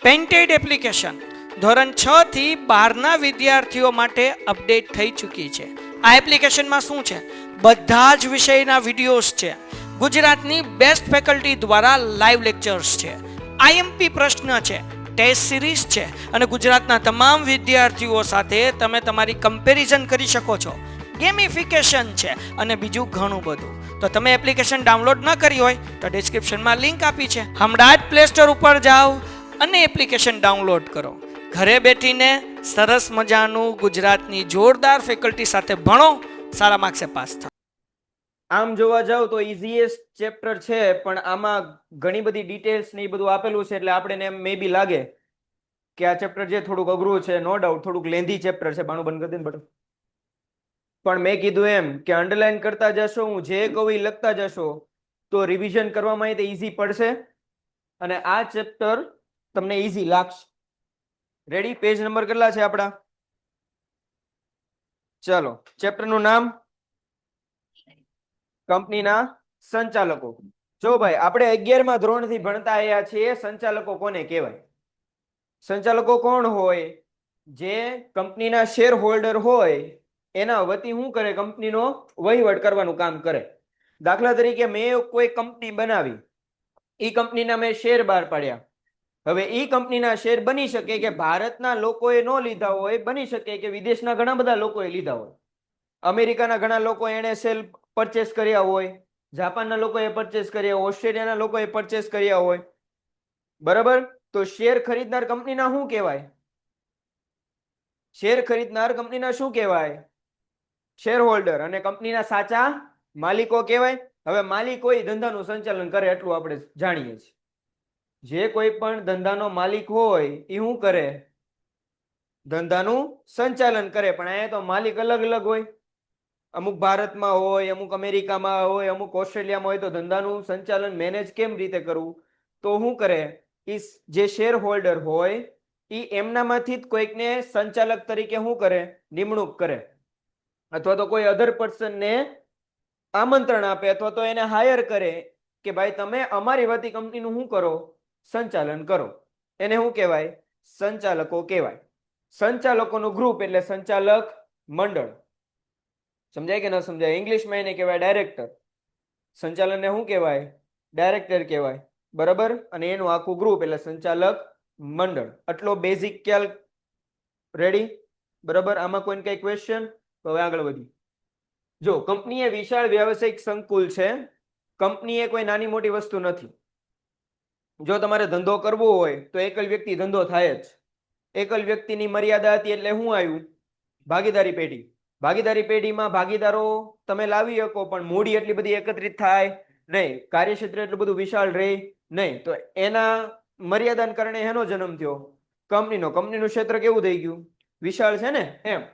Painted application ધોરણ 6 થી 12ના વિદ્યાર્થીઓ માટે અપડેટ થઈ ચૂકી છે. આ એપ્લિકેશનમાં શું છે? બધા જ વિષયના વિડીયોઝ છે. ગુજરાતની બેસ્ટ ફેકલ્ટી દ્વારા લાઈવ લેક્ચર્સ છે. આઈએમપી પ્રશ્ન છે, ટેસ્ટ સિરીઝ છે અને ગુજરાતના તમામ વિદ્યાર્થીઓ સાથે તમે તમારી કમ્પેરિઝન કરી શકો છો. ગેમિફિકેશન છે અને બીજું ઘણું બધું. તો તમે એપ્લિકેશન ડાઉનલોડ ન કરી હોય તો ડિસ્ક્રિપ્શનમાં લિંક આપી છે. હમણાં જ પ્લે સ્ટોર ઉપર જાઓ અને એપ્લિકેશન ડાઉનલોડ કરો. ઘરે બેઠીને સરસ મજાનું ગુજરાતની જોરદાર ફેકલ્ટી સાથે ભણો, સારા માર્ક્સે પાસ થાઓ. આમ જોવા જાવ તો ઇઝીએસ્ટ ચેપ્ટર છે, પણ આમાં ઘણી બધી ડિટેલ્સ ને એ બધું આપેલું છે, એટલે આપણે એમ મે બી લાગે કે આ ચેપ્ટર જે થોડુંક અઘરું છે. નો ડાઉટ થોડુંક લેન્ધી ચેપ્ટર છે. બાણું બંધ કરી દે ને બટન. પણ મેં કીધું એમ કે અંડરલાઈન કરતા જશો, હું જે કહું એ લખતા જશો, તો રિવિઝન કરવામાં એ ઈઝી પડશે અને આ ચેપ્ટર તમને ઈઝી લાગશે. રેડી? પેજ નંબર કેટલા છે આપણા? ચલો, ચેપ્ટરનું નામ કંપનીના સંચાલકો. જો ભાઈ, આપણે 11મા ધોરણથી ભણતા આવ્યા છીએ. સંચાલકો કોને કહેવાય? સંચાલકો કોણ હોય? જે કંપનીના શેર હોલ્ડર હોય એના વતી શું કરે? કંપનીનો વહીવટ કરવાનું કામ કરે. દાખલા તરીકે મેં કોઈ કંપની બનાવી, એ કંપનીના મેં શેર બહાર પાડ્યા. હવે એ કંપનીના શેર બની શકે કે ભારતના લોકોએ ન લીધા હોય, બની શકે કે વિદેશના ઘણા બધા લોકોએ લીધા હોય. અમેરિકાના ઘણા લોકો એને શેર પરચેસ કર્યા હોય, જાપાનના લોકોએ પરચેસ કર્યા હોય, ઓસ્ટ્રેલિયાના લોકોએ પરચેસ કર્યા હોય. બરાબર? તો શેર ખરીદનાર કંપનીના શું કહેવાય? શેર ખરીદનાર કંપનીના શું કહેવાય? Share holder. અને કંપનીના સાચા માલિકો કહેવાય. હવે માલિક હોય ધંધાનું સંચાલન કરે, એટલું આપણે જાણીએ છીએ. જે કોઈ પણ ધંધાનો માલિક હોય એ શું કરે? ધંધાનું સંચાલન કરે. પણ અહીંયા તો માલિક અલગ અલગ હોય. અમુક ભારતમાં હોય, અમુક અમેરિકામાં હોય, અમુક ઓસ્ટ્રેલિયામાં હોય. તો ધંધાનું સંચાલન મેનેજ કેમ રીતે કરવું? તો શું કરે? એ જે શેર હોલ્ડર હોય એ એમનામાંથી જ કોઈકને સંચાલક તરીકે શું કરે? નિમણૂક કરે, અથવા તો કોઈ અધર પર્સનને આમંત્રણ આપે, અથવા તો એને હાયર કરે કે ભાઈ તમે અમારી વતી કંપનીનું શું કરો? સંચાલન કરો. એને શું કહેવાય? સંચાલકો કહેવાય. સંચાલકોનું ગ્રુપ એટલે સંચાલક મંડળ. સમજાય કે ન સમજાય? ઇંગ્લિશમાં એને કહેવાય ડાયરેક્ટર. સંચાલનને શું કહેવાય? ડાયરેક્ટર કહેવાય. બરાબર? અને એનું આખું ગ્રુપ એટલે સંચાલક મંડળ. આટલો બેઝિક ખ્યાલ રેડી? બરાબર? આમાં કોઈને કઈ ક્વેશ્ચન? તો હવે આગળ વધીએ. જો, કંપની એ વિશાળ વ્યવસાયિક સંકુલ છે. કંપની એ કોઈ નાની મોટી વસ્તુ નથી. જો તમારે ધંધો કરવો હોય તો એકલ વ્યક્તિ ધંધો થાય જ. એકલ વ્યક્તિની મર્યાદા હતી એટલે શું આવ્યું? ભાગીદારી પેઢી. ભાગીદારી પેઢીમાં ભાગીદારો તમે લાવી શકો, પણ મૂડી એટલી બધી એકત્રિત થાય નહીં, કાર્યક્ષેત્ર એટલું બધું વિશાળ રહે નહીં. તો એના મર્યાદાને કારણે એનો જન્મ થયો કંપનીનો. કંપનીનું ક્ષેત્ર કેવું થઈ ગયું? વિશાળ છે ને એમ.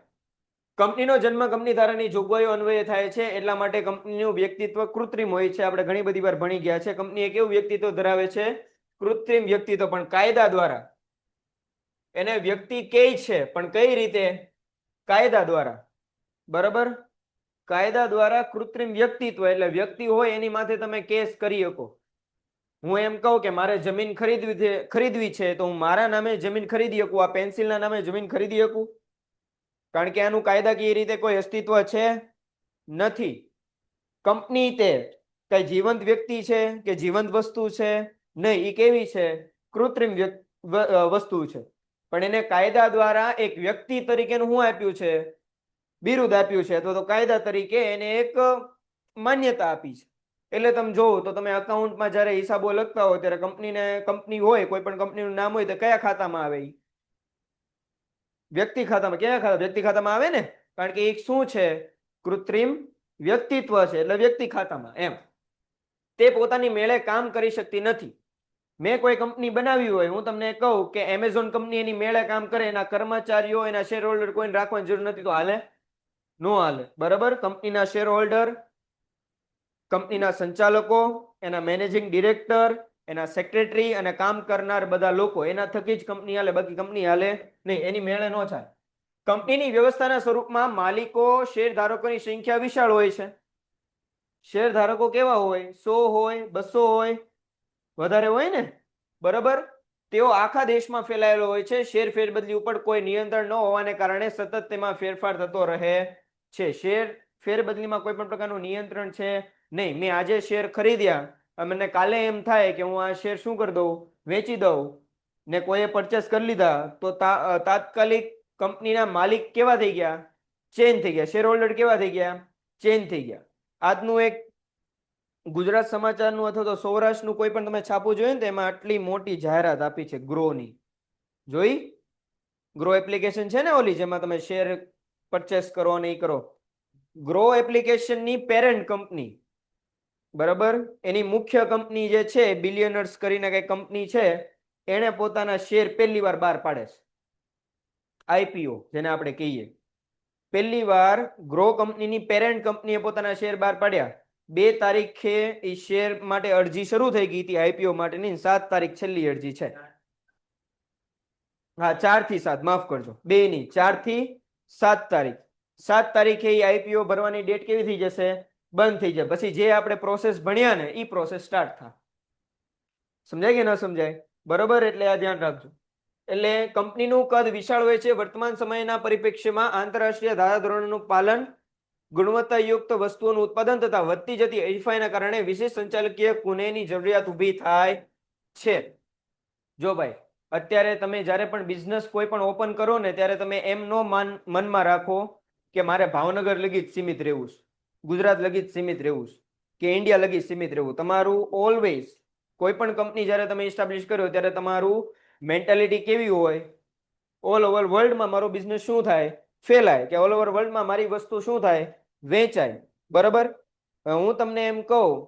કંપનીનો જન્મ કંપની ધારાની જોગવાઈઓ અન્વયે થાય છે. એટલા માટે કંપનીનું વ્યક્તિત્વ કૃત્રિમ હોય છે. આપણે ઘણી બધી વાર ભણી ગયા છે. કંપની એ કેવું વ્યક્તિત્વ ધરાવે છે? કૃત્રિમ વ્યક્તિત્વ. પણ કાયદા દ્વારા એને વ્યક્તિ કહે છે, પણ કઈ રીતે? કાયદા દ્વારા. બરાબર? કાયદા દ્વારા કૃત્રિમ વ્યક્તિત્વ એટલે વ્યક્તિ હોય એની માથે તમે કેસ કરી શકો. હું એમ કહું કે મારે જમીન ખરીદવી છે, તો હું મારા નામે જમીન ખરીદી શકું, આ પેન્સિલના નામે જમીન ખરીદી શકું? કારણ કે આનું કાયદાકીય રીતે કોઈ અસ્તિત્વ છે નથી. કંપની તે કઈ જીવંત વ્યક્તિ છે કે જીવંત વસ્તુ છે? નહીં. એ કેવી છે? કૃત્રિમ વસ્તુ છે. પણ એને કાયદા દ્વારા એક વ્યક્તિ તરીકેનું શું આપ્યું છે? બિરુદ આપ્યું છે, અથવા તો કાયદા તરીકે એને એક માન્યતા આપી છે. એટલે તમે જોવો તો તમે અકાઉન્ટમાં જ્યારે હિસાબો લખતા હોય ત્યારે કંપની હોય, કોઈ પણ કંપનીનું નામ હોય તો કયા ખાતામાં આવે? વ્યક્તિ ખાતામાં. કયા ખાતા? વ્યક્તિ ખાતામાં આવે ને. કારણ કે એક શું છે? કૃત્રિમ વ્યક્તિત્વ છે, એટલે વ્યક્તિ ખાતામાં એમ. તે પોતાની મેળે કામ કરી શકતી નથી. મેં કોઈ કંપની બનાવી હોય, હું તમને કહું કે એમેઝોન કંપની એની મેળે કામ કરે, એના કર્મચારીઓ, એના શેર હોલ્ડર કોઈને રાખવાની જરૂર નથી, તો હાલે? નો હાલે. બરાબર? કંપનીના શેર હોલ્ડર, કંપનીના સંચાલકો, એના મેનેજિંગ ડિરેક્ટર, એના સેક્રેટરી અને કામ કરનાર બધા લોકો, એના થકી જ કંપની હાલે, બાકી કંપની હાલે નહીં. એની મેળે ન ચાલે. કંપનીની વ્યવસ્થાના સ્વરૂપમાં માલિકો, શેર ધારકોની સંખ્યા વિશાળ હોય છે. શેર ધારકો કેવા હોય? 100 હોય, 200 હોય, વધારે હોય ને. બરાબર? તેઓ આખા દેશમાં ફેલાયેલો હોય છે. શેર ફેરબદલી ઉપર કોઈ નિયંત્રણ ન હોવાને કારણે સતત તેમાં ફેરફાર થતો રહે છે. શેર ફેરબદલીમાં કોઈ પણ પ્રકારનું નિયંત્રણ છે નહીં. મેં આજે શેર ખરીદ્યા, મને કાલે એમ થાય કે હું આ શેર શું કરી દઉં, વેચી દઉં, ને કોઈએ પરચેસ કરી લીધા તો તાત્કાલિક કંપનીના માલિક કેવા થઈ ગયા, ચેન્જ થઈ ગયા. શેર હોલ્ડર કેવા થઈ ગયા, ચેન્જ થઈ ગયા. આજનું એક ગુજરાત સમાચારનું અથવા તો સૌરાષ્ટ્રનું કોઈ પણ તમે છાપું જોયું ને તો એમાં આટલી મોટી જાહેરાત આપી છે ગ્રોની. જોઈ? ગ્રો એપ્લિકેશન છે ને ઓલી, જેમાં તમે શેર પરચેસ કરો અને એ કરો. ગ્રો એપ્લિકેશનની પેરેન્ટ કંપની, બરાબર, એની મુખ્ય કંપની જે છે બિલિયનર્સ કરીને કઈ કંપની છે, એને પોતાના શેર પહેલી વાર બહાર પાડે છે. આઈપીઓ જેને આપણે કહીએ. પહેલી વાર ગ્રો કંપનીની પેરેન્ટ કંપનીએ પોતાના શેર બહાર પાડ્યા. 2 તારીખે એ શેર માટે અરજી શરૂ થઈ ગઈ હતી આઈપીઓ માટેની. 7 તારીખ છેલ્લી અરજી છે. હા, 4 થી 7, માફ કરજો, 2 ની, 4 થી 7 તારીખ. 7 તારીખે એ આઈપીઓ ભરવાની ડેટ કેવી થઈ જશે, બંધ થઈ જાય. પછી જે આપણે પ્રોસેસ ભણ્યા ને એ પ્રોસેસ સ્ટાર્ટ થાય. સમજાય કે ન સમજાય? બરોબર, એટલે આ ધ્યાન રાખજો. એટલે કંપનીનું કદ વિશાળ હોય છે. વર્તમાન સમયના પરિપ્રેક્ષ્યમાં આંતરરાષ્ટ્રીય ધારાધોરણોનું પાલન, ગુણવત્તાયુક્ત વસ્તુઓનું ઉત્પાદન તથા વધતી જતી હરીફાઈના કારણે વિશેષ સંચાલકીય કુનેની જરૂરિયાત ઊભી થાય છે. જો ભાઈ, અત્યારે તમે જ્યારે પણ બિઝનેસ કોઈ પણ ઓપન કરો ને ત્યારે તમે એમ નો મનમાં રાખો કે મારે ભાવનગર લગી જ સીમિત રહેવું છે, ગુજરાત લગી જ સીમિત રહેવું છે, કે ઇન્ડિયા લગી સીમિત રહેવું. તમારું ઓલવેઝ કોઈ પણ કંપની જ્યારે તમે એસ્ટાબ્લિશ કરો ત્યારે તમારું મેન્ટાલિટી કેવી હોય, ઓલ ઓવર વર્લ્ડમાં મારો બિઝનેસ શું થાય, ફેલાય, કે ઓલ ઓવર વર્લ્ડમાં મારી વસ્તુ શું થાય, વેચાય. બરાબર. હું તમને એમ કહું,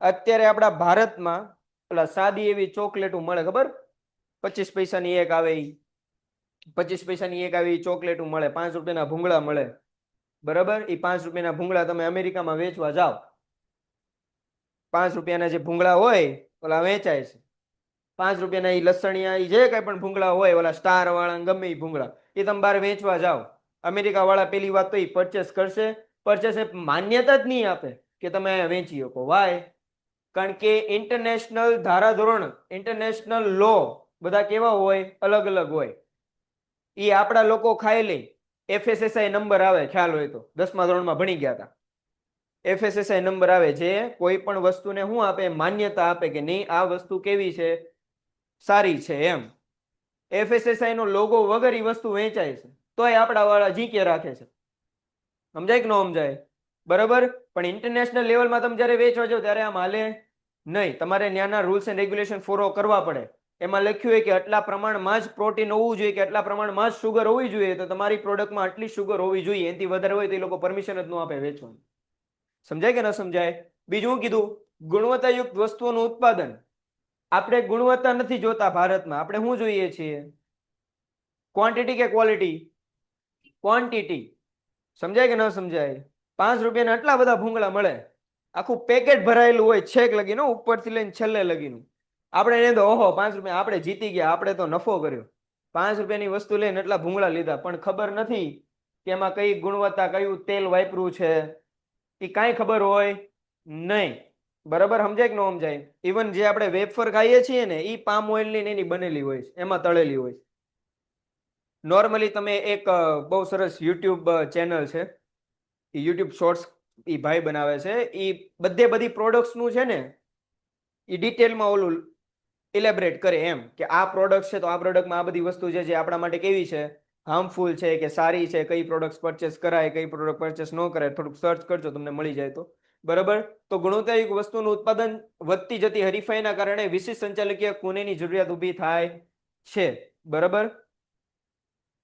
અત્યારે આપણા ભારતમાં પેલા સાદી એવી ચોકલેટો મળે, ખબર, 25 પૈસાની એક આવે, 25 પૈસાની એક આવી ચોકલેટો મળે, 5 રૂપિયાના ભૂંગળા મળે. બરાબર. એ 5 રૂપિયાના ભૂંગળા તમે અમેરિકામાં વેચવા જાઓ, 5 રૂપિયાના જે ભૂંગળા હોય ઓલા વેચાય છે. 5 રૂપિયાના એ લસણિયા, જે કઈ પણ ભૂંગળા હોય, ઓલા સ્ટાર વાળા ગમે એ ભૂંગળા, એ તમે બહાર વેચવા જાઓ, અમેરિકા વાળા પેલી વાત તો એ પરચેસ કરશે, પરચેસ માન્યતા જ નહીં આપે કે તમે અહીંયા વેચી શકો. વાય? કારણ કે ઇન્ટરનેશનલ ધારાધોરણ, ઇન્ટરનેશનલ લો બધા કેવા હોય, અલગ અલગ હોય. એ આપણા લોકો ખાઈ લે. એફએસએસઆઈ નંબર આવે, ખ્યાલ હોય તો 10મા ધોરણમાં ભણી ગયા હતા. એફએસએસઆઈ નંબર આવે જે કોઈ પણ વસ્તુને શું આપે, માન્યતા આપે કે નહીં આ વસ્તુ કેવી છે, સારી છે એમ. એફએસએસઆઈ નો લોગો વગર એ વસ્તુ વેચાય છે, તોય આપણા વાળા જીકે રાખે છે. સમજાય કે ન સમજાય? બરાબર. પણ ઇન્ટરનેશનલ લેવલમાં તમે જ્યારે વેચવા જાઓ ત્યારે આમ હાલે નહીં. તમારે ત્યાંના રૂલ્સ એન્ડ રેગ્યુલેશન ફોલો કરવા પડે. એમાં લખ્યું હોય કે આટલા પ્રમાણમાં જ પ્રોટીન હોવું જોઈએ, કે આટલા પ્રમાણમાં જ સુગર હોવી જોઈએ, તો તમારી પ્રોડક્ટમાં આટલી સુગર હોવી જોઈએ. એનાથી વધારે હોય તો એ લોકો પરમિશન જ ન આપે વેચવાનું. સમજાય કે ન સમજાય? બીજું કીધું, ગુણવત્તાયુક્ત વસ્તુઓનું ઉત્પાદન. આપણે ગુણવત્તા નથી જોતા ભારતમાં, આપણે શું જોઈએ છીએ, ક્વોન્ટિટી કે ક્વોલિટી? ક્વોન્ટિટી. સમજાય કે ન સમજાય? 5 રૂપિયાના આટલા બધા ભૂંગળા મળે, આખું પેકેટ ભરાયેલું હોય છેક લગીનું, ઉપરથી લઈને છેલ્લે લગીનું. આપણે એને તો ઓહો 5 રૂપિયા આપણે જીતી ગયા, આપણે તો નફો કર્યો, 5 રૂપિયાની વસ્તુ લઈને એટલા ભૂંગળા લીધા. પણ ખબર નથી કે એમાં કઈ ગુણવત્તા, કયું તેલ વાપર્યું છે, એ કાંઈ ખબર હોય નહીં. બરાબર. સમજાય કે ન સમજાય? ઇવન જે આપણે વેફર ખાઈએ છીએ ને એ પામ ઓઇલ ની એની બનેલી હોય છે, એમાં તળેલી હોય છે. નોર્મલી તમે એક બહુ સરસ યુટ્યુબ ચેનલ છે, એ યુટ્યુબ શોર્ટ્સ એ ભાઈ બનાવે છે, એ બધી પ્રોડક્ટ્સ નું છે ને એ ડિટેલમાં ઓલું ઇલેબરેટ કરે એમ કે આ પ્રોડક્ટ છે તો આ પ્રોડક્ટમાં આ બધી વસ્તુ છે જે આપણા માટે કેવી છે, હાર્મફુલ છે કે સારી છે, કઈ પ્રોડક્ટ પરચેસ કરાય, કઈ પ્રોડક્ટ પરચેસ ન કરાય. થોડુંક સર્ચ કરજો, તમને મળી જાય તો. બરાબર. તો ગુણવત્તાયુક્ત વસ્તુનું ઉત્પાદન, વધતી જતી હરીફાઈના કારણે વિશિષ્ટ સંચાલકીય કુનેની જરૂરિયાત ઊભી થાય છે. બરાબર.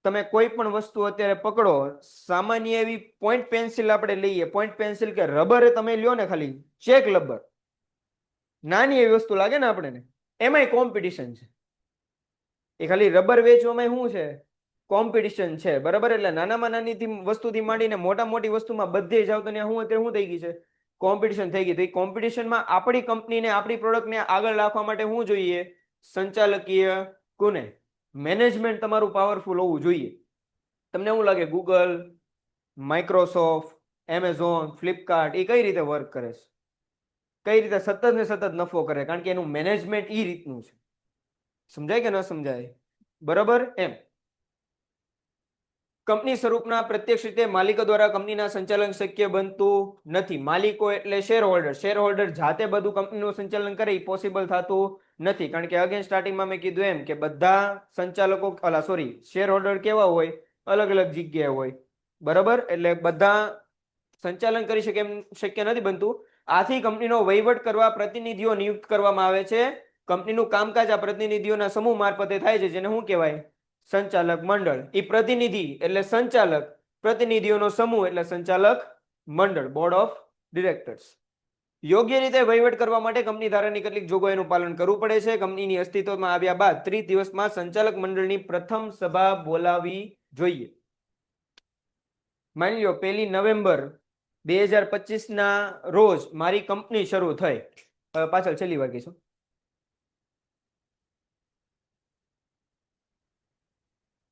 તમે કોઈ પણ વસ્તુ અત્યારે પકડો, સામાન્ય એવી પોઈન્ટ પેન્સિલ આપણે લઈએ, પોઈન્ટ પેન્સિલ કે રબર તમે લ્યો ને, ખાલી ચેક રબર, નાની એવી વસ્તુ લાગે ને આપણને, એમાંય કોમ્પિટિશન છે. એ ખાલી રબર વેચવામાં શું છે, કોમ્પિટિશન છે. બરાબર. એટલે નાનામાં નાની વસ્તુથી માંડીને મોટી વસ્તુમાં બધે જાવ તો ત્યાં અત્યારે શું થઈ ગઈ છે, કોમ્પિટિશન થઈ ગઈ. તો એ કોમ્પિટિશનમાં આપણી કંપનીને, આપણી પ્રોડક્ટને આગળ રાખવા માટે શું જોઈએ, સંચાલકીય કુને, મેનેજમેન્ટ તમારું પાવરફુલ હોવું જોઈએ. તમને શું લાગે ગૂગલ, માઇક્રોસોફ્ટ, એમેઝોન, ફ્લિપકાર્ટ એ કઈ રીતે વર્ક કરે છે, કઈ રીતે સતત ને સતત નફો કરે? કારણ કે એનું મેનેજમેન્ટ એ રીતનું છે. સમજાય કે ન સમજાય? બરાબર. એમ કંપની સ્વરૂપના પ્રત્યક્ષ રીતે માલિકો દ્વારા કંપનીના સંચાલન શક્ય બનતું નથી. માલિકો એટલે શેર હોલ્ડર. શેર હોલ્ડર જાતે બધું કંપનીનું સંચાલન કરે એ પોસિબલ થતું નથી. કારણ કે અગેન સ્ટાર્ટિંગમાં મેં કીધું એમ કે બધા સંચાલકો શેર હોલ્ડર કેવા હોય, અલગ અલગ જગ્યાએ હોય. બરાબર, એટલે બધા સંચાલન કરી શકે એમ શક્ય નથી બનતું. આથી કંપનીનો વહીવટ કરવા પ્રતિનિધિઓ નિયુક્ત કરવામાં આવે છે. કંપનીનું કામકાજ આ પ્રતિનિધિઓના સમૂહ મારફતે થાય છે, જેને શું કહેવાય? સંચાલક મંડળ. એ પ્રતિનિધિ એટલે સંચાલક, પ્રતિનિધિઓનો સમૂહ એટલે સંચાલક મંડળ, બોર્ડ ઓફ ડિરેક્ટર્સ. યોગ્ય રીતે વહીવટ કરવા માટે કંપની ધારાની કેટલીક જોગવાઈનું પાલન કરવું પડે છે. કંપનીની અસ્તિત્વમાં આવ્યા બાદ 30 દિવસમાં સંચાલક મંડળની પ્રથમ સભા બોલાવી જોઈએ. માની લો 1 નવેમ્બર 2025 ના રોજ મારી કંપની શરૂ થઈ. પાછળ છેલ્લી વાર કહીશું.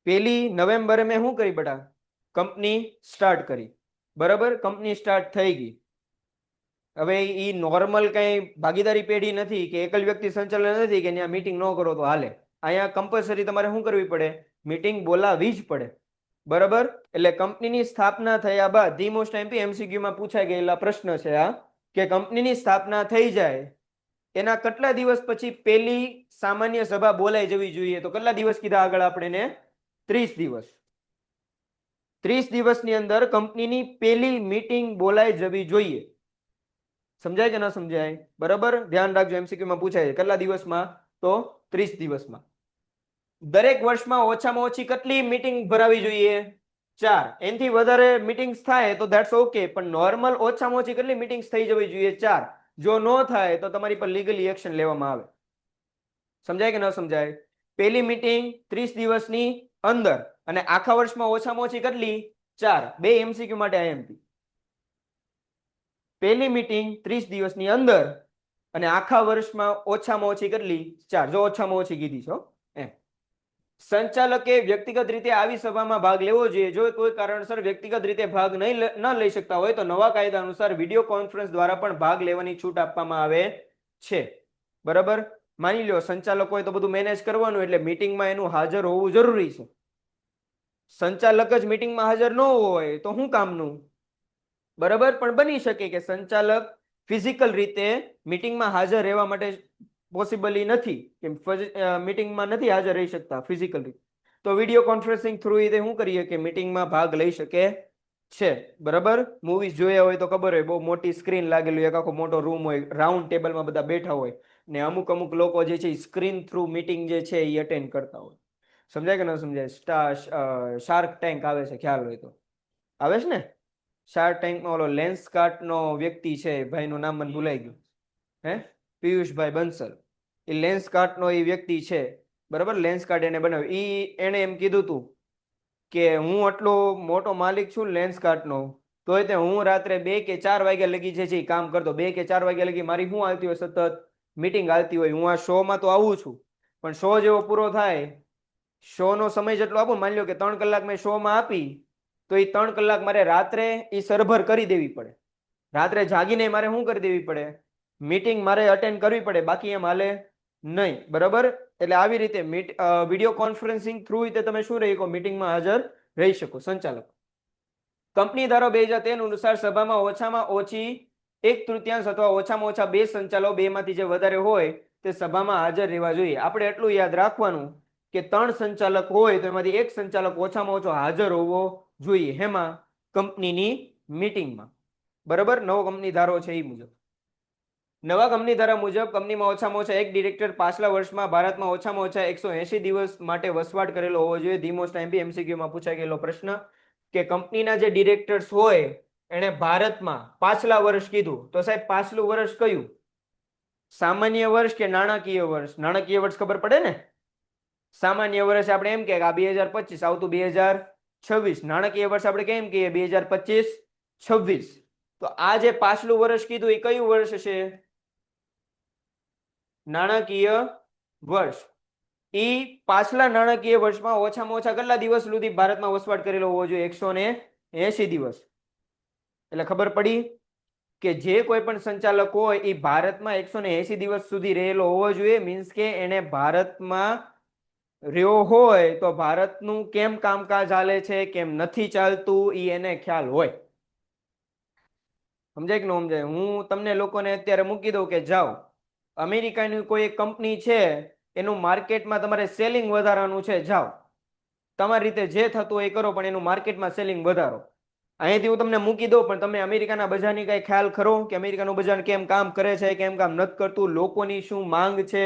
1 નવેમ્બરે મેં શું કરી બેટા? કંપની સ્ટાર્ટ કરી. બરાબર, કંપની સ્ટાર્ટ થઈ ગઈ. હવે ઈ નોર્મલ કઈ ભાગીદારી પેઢી નથી કે એકલ વ્યક્તિ સંચાલન નથી કે ત્યાં મીટિંગ ન કરો તો હાલે. અહીંયા કમ્પલસરી તમારે શું કરવી પડે? મીટિંગ બોલાવવી જ પડે. બરાબર, એટલે કંપનીની સ્થાપના થયા બાદ ધી મોસ્ટ એમપી એમસીક્યુ માં પૂછાઈ ગયેલા પ્રશ્ન છે આ કે કંપનીની સ્થાપના થઈ જાય એના કેટલા દિવસ પછી પહેલી સામાન્ય સભા બોલાઈ જવી જોઈએ? તો કેટલા દિવસ કીધા આગળ આપણે? 30 દિવસ. 30 દિવસની અંદર કંપનીની પહેલી મીટિંગ બોલાઈ જવી જોઈએ. સમજાય કે ન સમજાય? બરાબર, ધ્યાન રાખજો, એમસીક્યુ માં પૂછાય કેટલા દિવસમાં? તો 30 દિવસમાં. દરેક વર્ષમાં ઓછામાં ઓછી કેટલી મીટિંગ ભરાવી જોઈએ? 4. એનાથી વધારે મીટિંગ્સ થાય તો ધેટ્સ ઓકે, પણ નોર્મલ ઓછામાં ઓછી કેટલી મીટિંગ્સ થઈ જવી જોઈએ? 4. જો નો થાય તો તમારી પર લીગલી એક્શન લેવામાં આવે. સમજાય કે ન સમજાય? પહેલી મીટિંગ 30 દિવસની અંદર અને આખા વર્ષમાં ઓછામાં ઓછી કેટલી? 4. બે એમસીક્યુ માટે આઈએમપી. પહેલી મીટિંગ 30 દિવસની અંદર અને આખા વર્ષમાં ઓછામાં ઓછી કેટલી? 4. જો ઓછામાં ઓછી કીધી છો એમ. સંચાલકે વ્યક્તિગત રીતે આવી સભામાં ભાગ લેવો જોઈએ. જો કોઈ કારણસર વ્યક્તિગત રીતે ભાગ ન લઈ શકતા હોય તો નવા કાયદા અનુસાર વિડીયો કોન્ફરન્સ દ્વારા પણ ભાગ લેવાની છૂટ આપવામાં આવે છે. બરાબર, માની લો સંચાલકોએ તો બધું મેનેજ કરવાનું એટલે મીટિંગમાં એનું હાજર હોવું જરૂરી છે. સંચાલક જ મીટિંગમાં હાજર ન હોય તો શું કામનું? બરાબર, પણ બની શકે કે સંચાલક ફિઝિકલ રીતે મીટિંગમાં હાજર રહેવા માટે પોસિબલી નથી કે મીટિંગમાં નથી હાજર રહી શકતા ફિઝિકલ રીતે, તો વિડીયો કોન્ફરન્સિંગ થ્રુ એ શું કરીએ કે મીટિંગમાં ભાગ લઈ શકે છે. બરાબર, મૂવીઝ જોયા હોય તો ખબર હોય, બહુ મોટી સ્ક્રીન લાગેલી હોય, એક આખો મોટો રૂમ હોય, રાઉન્ડ ટેબલમાં બધા બેઠા હોય ને અમુક લોકો જે છે સ્ક્રીન થ્રુ મીટિંગ જે છે એ અટેન્ડ કરતા હોય. સમજાય કે ન સમજાય? શાર્ક ટેન્ક આવે છે, ખ્યાલ હોય તો આવે છે ને? શાર્ક ટેન્કમાં ઓલો લેન્સકાર્ટ નો વ્યક્તિ છે, ભાઈનું નામ મને ભૂલાઈ ગયું, પિયુષભાઈ બંસલ. એ લેન્સકાર્ટ નો એ વ્યક્તિ છે. બરાબર, લેન્સકાર્ટ એને બનાવ્યું. એને એમ કીધું તું કે હું આટલો મોટો માલિક છું લેન્સકાર્ટ નો, તોય તે હું રાત્રે 2 કે 4 વાગ્યા લગી છે કામ કરતો. 2 કે 4 વાગ્યા લગી મારી શું હાલતી હોય? સતત મીટિંગ હાલતી હોય. હું આ શો માં તો આવું છું, પણ શો જેવો પૂરો થાય, શો નો સમય જેટલો આપો, માની લો કે 3 કલાક મેં શો માં આપી, તો એ 3 કલાક મારે રાત્રે એ સરભર કરી દેવી પડે. રાત્રે જાગીને મારે શું કરી દેવી પડે? મીટિંગ મારે અટેન્ડ કરવી પડે, બાકી એમ હાલે નહીં. બરાબર, એટલે આવી રીતે વિડીયો કોન્ફરન્સિંગ થ્રુ રીતે તમે શું રહી શકો? મીટિંગમાં હાજર રહી શકો. સંચાલક કંપની ધારો 2013 અનુસાર સભામાં ઓછામાં ઓછી 1/3 અથવા ઓછામાં ઓછા 2 સંચાલકો, 2 માંથી જે વધારે હોય તે સભામાં હાજર રહેવા જોઈએ. આપણે એટલું યાદ રાખવાનું કે 3 સંચાલક હોય તો એમાંથી 1 સંચાલક ઓછામાં ઓછો હાજર હોવો જોઈએ. હેમાં? કંપનીની મીટિંગમાં. બરાબર, નવો કંપની ધારો છે એ મુજબ. નવા કંપની ધારા મુજબ કંપનીમાં ઓછામાં ઓછા એક ડિરેક્ટર પાછલા વર્ષમાં ભારતમાં ઓછામાં ઓછા 180 દિવસ માટે વસવાટ કરેલો હોવો જોઈએ. ધી મોસ્ટ એમસીક્યુ માં પૂછાઈ ગયેલો પ્રશ્ન કે કંપનીના જે ડિરેક્ટર્સ હોય એને ભારતમાં પાછલા વર્ષ કીધું, તો સાહેબ પાછલું વર્ષ કયું? સામાન્ય વર્ષ કે નાણાકીય વર્ષ? નાણાકીય વર્ષ ખબર પડે ને. સામાન્ય વર્ષ આપણે એમ કે આ 2025 આવતું 2026. નાણાકીય વર્ષ આપણે કેમ કહીએ? 2025-26. તો આ જે પાછલું વર્ષ કીધું એ કયું વર્ષ છે? નાણાકીય વર્ષ. ઈ પાછલા નાણાકીય વર્ષમાં ઓછામાં ઓછા કેટલા દિવસ સુધી ભારતમાં વસવાટ કરેલો હોવો જોઈએ? 180 દિવસ. એટલે ખબર પડી? કે જે કોઈ પણ સંચાલક હોય એ ભારતમાં 180 દિવસ સુધી રહેલો હોવો જોઈએ. મીન્સ કે એને ભારતમાં રહ્યો હોય તો ભારતનું કેમ કામકાજ ચાલે છે, કેમ નથી ચાલતું, એ એને ખ્યાલ હોય. સમજાય કે ન સમજાય? હું તમને લોકોને અત્યારે મૂકી દઉં કે જાઓ અમેરિકાની કોઈ એક કંપની છે, એનું માર્કેટમાં તમારે સેલિંગ વધારવાનું છે, જાઓ તમારી રીતે જે થતું હોય એ કરો, પણ એનું માર્કેટમાં સેલિંગ વધારો. અહીંથી હું તમને મૂકી દઉં, પણ તમને અમેરિકાના બજારની કઈ ખ્યાલ ખરો કે અમેરિકાનું બજાર કેમ કામ કરે છે, કેમ કામ નથી કરતું, લોકોની શું માંગ છે,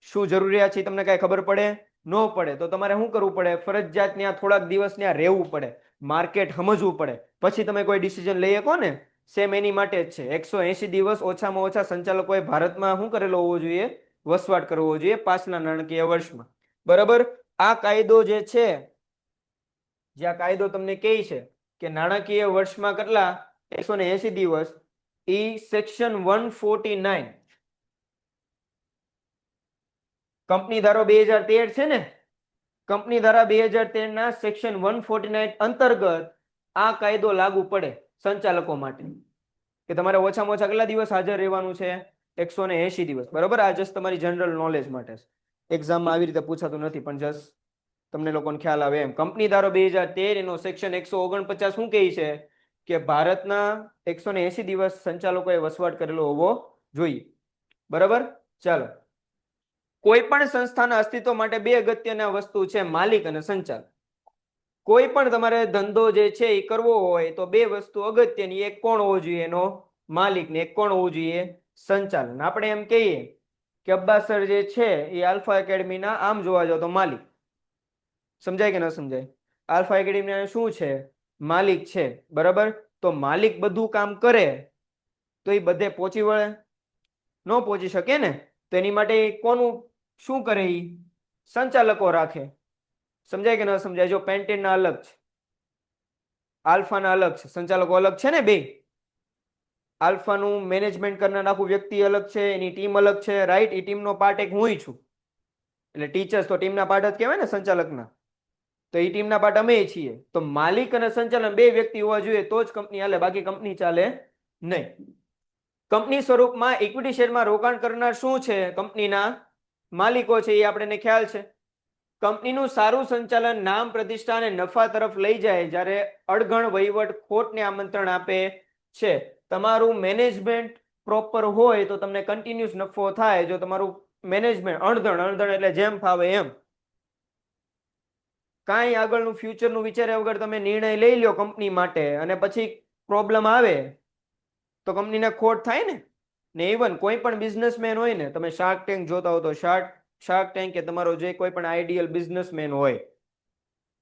શું જરૂરિયાત છે, તમને કઈ ખબર પડે? ન પડે. તો તમારે શું કરવું પડે? ફરજિયાત ત્યાં થોડાક દિવસ ત્યાં રહેવું પડે, માર્કેટ સમજવું પડે, પછી તમે કોઈ ડિસિઝન લઈ શકો ને. સેમ એની માટે જ છે. 180 દિવસ ઓછામાં ઓછા સંચાલકોએ ભારતમાં શું કરેલો હોવો જોઈએ? વસવાટ કરવો જોઈએ પાછલા નાણાકીય વર્ષમાં. બરાબર? આ કાયદો જે છે, જે આ કાયદો તમને કહે છે કે નાણાકીય વર્ષમાં કેટલા 180 દિવસ, એ સેક્શન 149 કંપની ધારો 2013 છે ને, કંપની ધારા 2013 ના સેક્શન 149 અંતર્ગત આ કાયદો લાગુ પડે સંચાલકો માટે, કે તમારે ઓછામાં ઓછા કેટલા દિવસ હાજર રહેવાનું છે? 180 દિવસ. બરોબર? આ જસ્ટ તમારી જનરલ નોલેજ માટે છે, એક્ઝામમાં આવી રીતે પૂછાતું નથી, પણ જસ્ટ તમને લોકોને ખ્યાલ આવે એમ. કંપની ધારો 2013 એનો સેક્શન 149 શું કહે છે કે ભારતના 180 દિવસ સંચાલકોએ વસવાટ કરેલો હોવો જોઈએ. બરાબર? ચાલો, કોઈ પણ સંસ્થાના અસ્તિત્વ માટે બે અગત્યના વસ્તુ છે, માલિક અને સંચાલક. કોઈ પણ તમારે ધંધો જે છે એ કરવો હોય તો બે વસ્તુ અગત્યની, એક કોણ હોવો જોઈએ? એનો માલિક, ને એક કોણ હોવું જોઈએ? સંચાલન. આપણે એમ કહીએ કે અબ્બાસ સર જે છે એ આલ્ફા એકેડમીના આમ જોવા જાવ તો માલિક. સમજાય કે ન સમજાય? આલ્ફા એકેડમી શું છે? માલિક છે. બરાબર? તો માલિક બધું કામ કરે તો એ બધે પહોંચી વળે? ન પહોંચી શકે ને. તો એની માટે કોનું શું કરે? એ સંચાલકો રાખે. સમજાય કે ન સમજાય? જો પેન્ટેનના અલગ છે, આલ્ફાના અલગ છે, સંચાલકો અલગ છે ને બે. આલ્ફાનું મેનેજમેન્ટ કરનાર આખું વ્યક્તિ અલગ છે, એની ટીમ અલગ છે, રાઈટ? એ ટીમનો પાર્ટ એક હું છું. એટલે ટીચર્સ તો ટીમના પાર્ટ જ કહેવાય ને સંચાલકના. તો એ ટીમના પાર્ટ અમે છીએ. તો માલિક અને સંચાલન બે વ્યક્તિ હોવા જોઈએ તો જ કંપની હાલે, બાકી કંપની ચાલે નહીં. કંપની સ્વરૂપમાં ઇક્વિટી શેરમાં રોકાણ કરનાર શું છે? કંપનીના માલિકો છે, એ આપણને ખ્યાલ છે. કંપનીનું સારું સંચાલન નામ, પ્રતિષ્ઠા અને નફા તરફ લઈ જાય જ્યારે અડગણ વહીવટ ખોટને આમંત્રણ આપે છે. તમારું મેનેજમેન્ટ પ્રોપર હોય તો તમને કન્ટિન્યુઅસ નફો થાય. જો તમારું મેનેજમેન્ટ અણધણ એટલે જેમ ફાવે એમ, કાંઈ આગળનું ફ્યુચરનું વિચાર્યા વગર તમે નિર્ણય લઈ લ્યો કંપની માટે અને પછી પ્રોબ્લેમ આવે તો કંપનીને ખોટ થાય ને. ને ઇવન કોઈ પણ બિઝનેસમેન હોય ને, તમે શાર્ક ટેન્ક જોતા હો તો શાર્ક ટેન્ક કે તમારો જે કોઈ પણ આઈડિયલ બિઝનેસમેન હોય,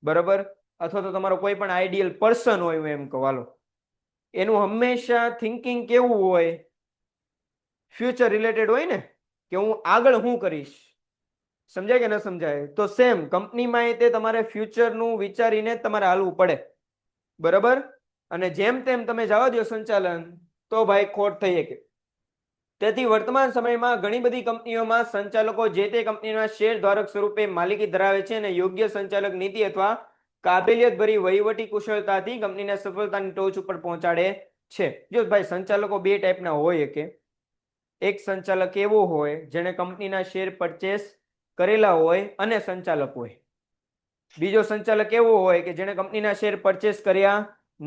બરાબર, અથવા તો તમારો કોઈ પણ આઈડિયલ પર્સન હોય, હું એમ કહું, હાલો, એનું હંમેશા થિંકિંગ કેવું હોય? ફ્યુચર રિલેટેડ હોય ને, કે હું આગળ શું કરીશ. સમજાય કે ન સમજાય? તો સેમ કંપનીમાં તે તમારે ફ્યુચરનું વિચારીને તમારે હાલવું પડે. બરાબર? અને જેમ તેમ તમે જવા દો સંચાલન તો ભાઈ ખોટ થઈ શકે. તેથી વર્તમાન સમયમાં ઘણી બધી કંપનીઓમાં સંચાલકો જે તે કંપનીના શેર ધારક સ્વરૂપે માલિકી ધરાવે છે અને યોગ્ય સંચાલક નીતિ અથવા કાબેલિયતભરી વહીવટી કુશળતાથી કંપનીને સફળતાની ટોચ ઉપર પહોંચાડે છે. જો ભાઈ સંચાલકો બે ટાઈપના હોય કે એક સંચાલક એવો હોય જેણે કંપનીના શેર પરચેસ કરેલા હોય અને સંચાલક હોય. બીજો સંચાલક એવો હોય કે જેણે કંપનીના શેર પરચેસ કર્યા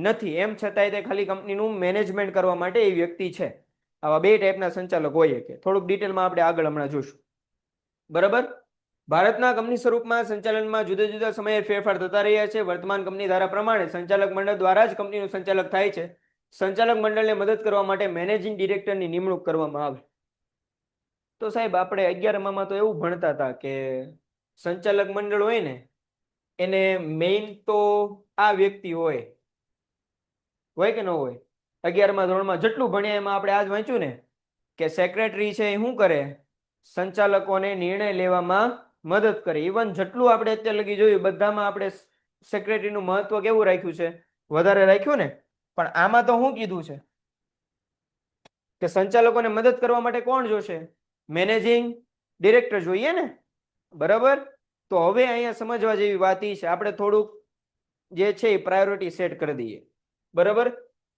નથી, એમ છતાંય તે ખાલી કંપનીનું મેનેજમેન્ટ કરવા માટે એ વ્યક્તિ છે. આવા બે ટાઈપના સંચાલક હોય કે થોડુંક ડિટેલમાં આપણે આગળ હમણાં જોઈશું. બરાબર? ભારતના કંપની સ્વરૂપમાં સંચાલનમાં જુદા જુદા સમયે ફેરફાર થતા રહ્યા છે. વર્તમાન કંપની ધારા પ્રમાણે સંચાલક મંડળ દ્વારા જ કંપનીનું સંચાલક થાય છે. સંચાલક મંડળને મદદ કરવા માટે મેનેજિંગ ડિરેક્ટરની નિમણૂક કરવામાં આવે. તો સાહેબ આપણે 11માં તો એવું ભણતા હતા કે સંચાલક મંડળ હોય ને એને મેઇન તો આ વ્યક્તિ હોય કે ન હોય? 11મા ધોરણમાં જેટલું ભણ્યા એમાં આપણે આજ વાંચ્યું ને કે સેક્રેટરી છે એ શું કરે? સંચાલકોને નિર્ણય લેવામાં મદદ કરે. ઇવન જેટલું આપણે અત્યાર લગી જોયું બધામાં આપણે સેક્રેટરીનું મહત્વ કેવું રાખ્યું છે? વધારે રાખ્યું ને. પણ આમાં તો શું કીધું છે કે સંચાલકોને મદદ કરવા માટે કોણ જોશે? મેનેજિંગ ડિરેક્ટર જોઈએ ને. બરાબર? તો હવે અહીંયા સમજવા જેવી વાત એ છે, આપણે થોડુંક જે છે એ પ્રાયોરિટી સેટ કરી દઈએ. બરાબર?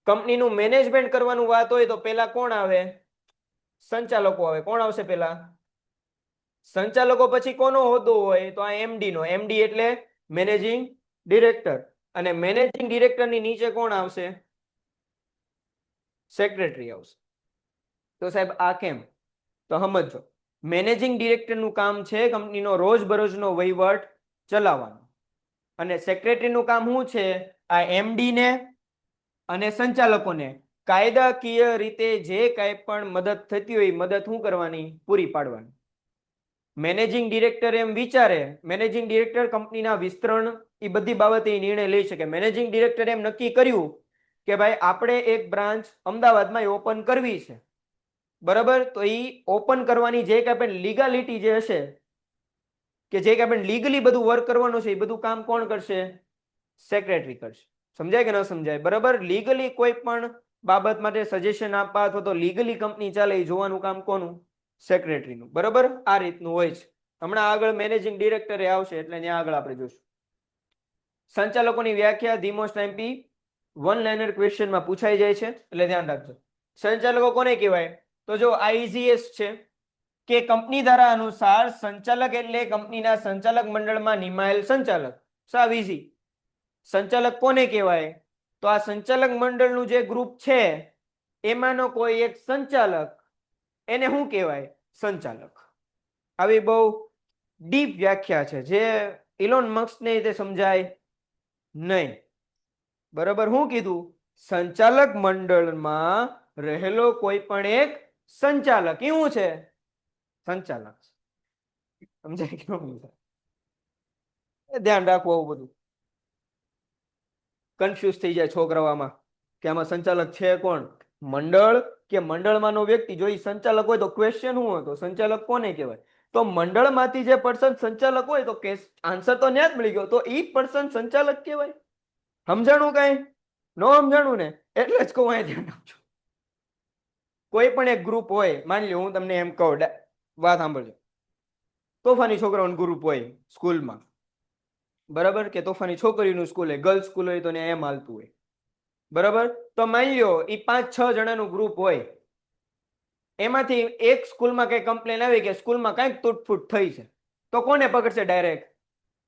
કંપનીનું મેનેજમેન્ટ કરવાનું વાત હોય તો પેલા કોણ આવે? સંચાલકો આવે. કોણ આવશે પેલા? સંચાલકો પછી કોનો હોદ્દો હોય? તો આ એમડી નો. એમડી એટલે મેનેજિંગ ડિરેક્ટર. અને મેનેજિંગ ડિરેક્ટરની નીચે કોણ આવશે? સેક્રેટરી આવશે. તો સાહેબ આ કેમ? તો સમજો, મેનેજિંગ ડિરેક્ટરનું કામ છે કંપનીનો રોજબરોજનો વહીવટ ચલાવવાનો, અને સેક્રેટરીનું કામ શું છે? આ એમડી ને અને સંચાલકોને કાયદાકીય રીતે જે કાંઈ પણ મદદ થતી હોય મદદ શું કરવાની? પૂરી પાડવાની. મેનેજિંગ ડિરેક્ટર એમ વિચારે, મેનેજિંગ ડિરેક્ટર કંપનીના વિસ્તરણ એ બધી બાબતે નિર્ણય લઈ શકે. મેનેજિંગ ડિરેક્ટર એમ નક્કી કર્યું કે ભાઈ આપણે એક બ્રાન્ચ અમદાવાદમાં ઓપન કરવી છે, બરાબર? તો એ ઓપન કરવાની જે કાંઈ પણ લીગાલિટી જે હશે, કે જે કાંઈ પણ લીગલી બધું વર્ક કરવાનું છે, એ બધું કામ કોણ કરશે? સેક્રેટરી કરશે. સમજાય કે ન સમજાય? બરાબર. લીગલી કોઈ પણ બાબત માટે સજેશન આપવા અથવા તો લીગલી કંપની ચાલે એ જોવાનું કામ કોનું? સેક્રેટરીનું. બરાબર. આ રીતનું હોય છે. હમણાં આગળ મેનેજિંગ ડિરેક્ટરે આવશે એટલે ત્યાં આગળ આપણે જોશું. સંચાલકોની વ્યાખ્યા the most imp one liner ક્વેશ્ચનમાં પૂછાઈ જાય છે એટલે ધ્યાન રાખજો. સંચાલકો કોને કહેવાય? તો જો આ ઇઝીએસ્ટ છે કે કંપની ધારા અનુસાર સંચાલક એટલે કંપનીના સંચાલક મંડળમાં નિમાયેલ સંચાલક. સાવ ઇઝી. સંચાલક કોને કહેવાય? તો આ સંચાલક મંડળનું જે ગ્રુપ છે એમાંનો કોઈ એક સંચાલક, એને શું કહેવાય? સંચાલક. આવી બહુ ડીપ વ્યાખ્યા છે જે ઇલોન મસ્કને તે સમજાય નહીં. બરાબર. શું કીધું? સંચાલક મંડળમાં રહેલો કોઈ પણ એક સંચાલક એવું છે, સંચાલક. સમજાય કે ન સમજાય? ધ્યાન રાખવું. આવું બધું કન્ફ્યુઝ થઈ જાય છોકરાઓમાં કે આમાં સંચાલક છે કોણ? મંડળ કે મંડળમાંનો વ્યક્તિ? જો એ સંચાલક હોય તો ક્વેશ્ચન શું હતો? સંચાલક કોને કહેવાય? તો મંડળમાંથી જે પર્સન સંચાલક હોય તો આન્સર તો ન્યા જ મળી ગયો. તો એ પર્સન સંચાલક કહેવાય. સમજાણું? કઈ ન સમજાણું ને? એટલે જ કહું, અહીં ધ્યાન આપજો. કોઈ પણ એક ગ્રુપ હોય, માની લો હું તમને એમ કહું, વાત સાંભળજો, તોફાની છોકરાઓનું ગ્રુપ હોય સ્કૂલમાં, બરાબર? કે તોફાની છોકરીનું સ્કૂલ હોય, ગર્લ્સ સ્કૂલ હોય તો ને એમ હાલતું હોય, બરાબર? તો માની લો એ 5-6 જણાનું ગ્રુપ હોય, એમાંથી એક સ્કૂલમાં કઈ કમ્પ્લેન આવી કે સ્કૂલમાં કઈક તૂટફૂટ થઈ છે, તો કોને પકડશે? ડાયરેક્ટ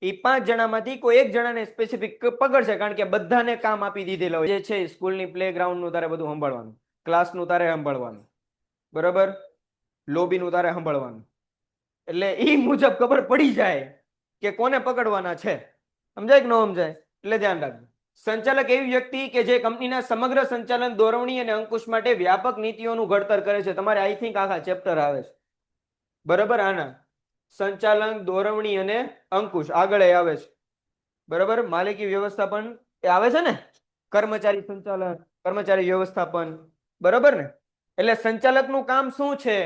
એ 5 જણામાંથી કોઈ એક જણાને સ્પેસિફિક પકડશે, કારણ કે બધાને કામ આપી દીધેલા હોય. જે છે સ્કૂલની પ્લેગ્રાઉન્ડનું તારે બધું સંભાળવાનું, ક્લાસનું તારે સંભાળવાનું, બરાબર? લોબીનું તારે સંભાળવાનું. એટલે એ મુજબ ખબર પડી જાય કે કોને પકડવાના છે. સમજાય કે ન સમજાય? એટલે ધ્યાન રાખજો. સંચાલક એવી વ્યક્તિ કે જે કંપનીના સમગ્ર સંચાલન, દોરવણી અને અંકુશ માટે વ્યાપક નીતિઓનું ઘડતર કરે છે. તમારે આઈ થિંક આખા ચેપ્ટર આવે છે, બરાબર? આના સંચાલન, દોરવણી અને અંકુશ આગળ આવે છે, બરાબર? માલિકી વ્યવસ્થાપન એ આવે છે ને, કર્મચારી સંચાલન, કર્મચારી વ્યવસ્થાપન, બરાબર ને? એટલે સંચાલકનું કામ શું છે?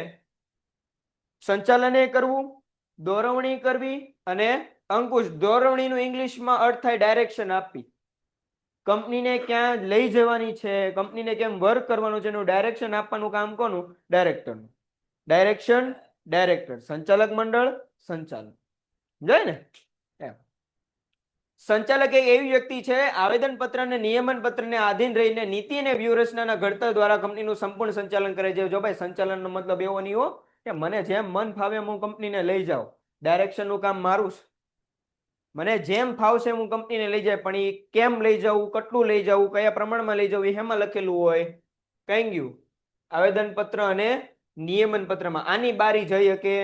સંચાલન એ કરવું, દોરવણી કરવી અને અંકુશ. દોરવણીનું ઇંગ્લિશમાં અર્થ થાય ડાયરેક્શન આપવી. કંપનીને ક્યાં લઈ જવાની છે, કંપનીને કેમ વર્ક કરવાનું છે, એનું ડાયરેક્શન આપવાનું કામ કોનું? ડાયરેક્ટરનું. Direction, director. સંચાલક મંડળ, સંચાલક. સમજાય ને? એમ. સંચાલક એક એવી વ્યક્તિ છે આવેદન પત્ર અને નિયમન પત્રને આધીન રહીને નીતિ અને વ્યૂહરચનાના ઘડતર દ્વારા કંપનીનું સંપૂર્ણ સંચાલન કરે છે. જો ભાઈ સંચાલનનો મતલબ એવો નહીં હો કે મને જેમ મન ફાવે હું કંપનીને લઈ જાઉં. ડાયરેક્શનનું કામ મારું છે. મને જેમ ફાવશે હું કંપનીને લઈ જાય, પણ એ કેમ લઈ જવું, કેટલું લઈ જવું, કયા પ્રમાણમાં લઈ જવું, એ હેમાં લખેલું હોય? કઈ ગયું? આવેદન પત્ર અને નિયમન પત્રમાં. આની બારી જઈ શકે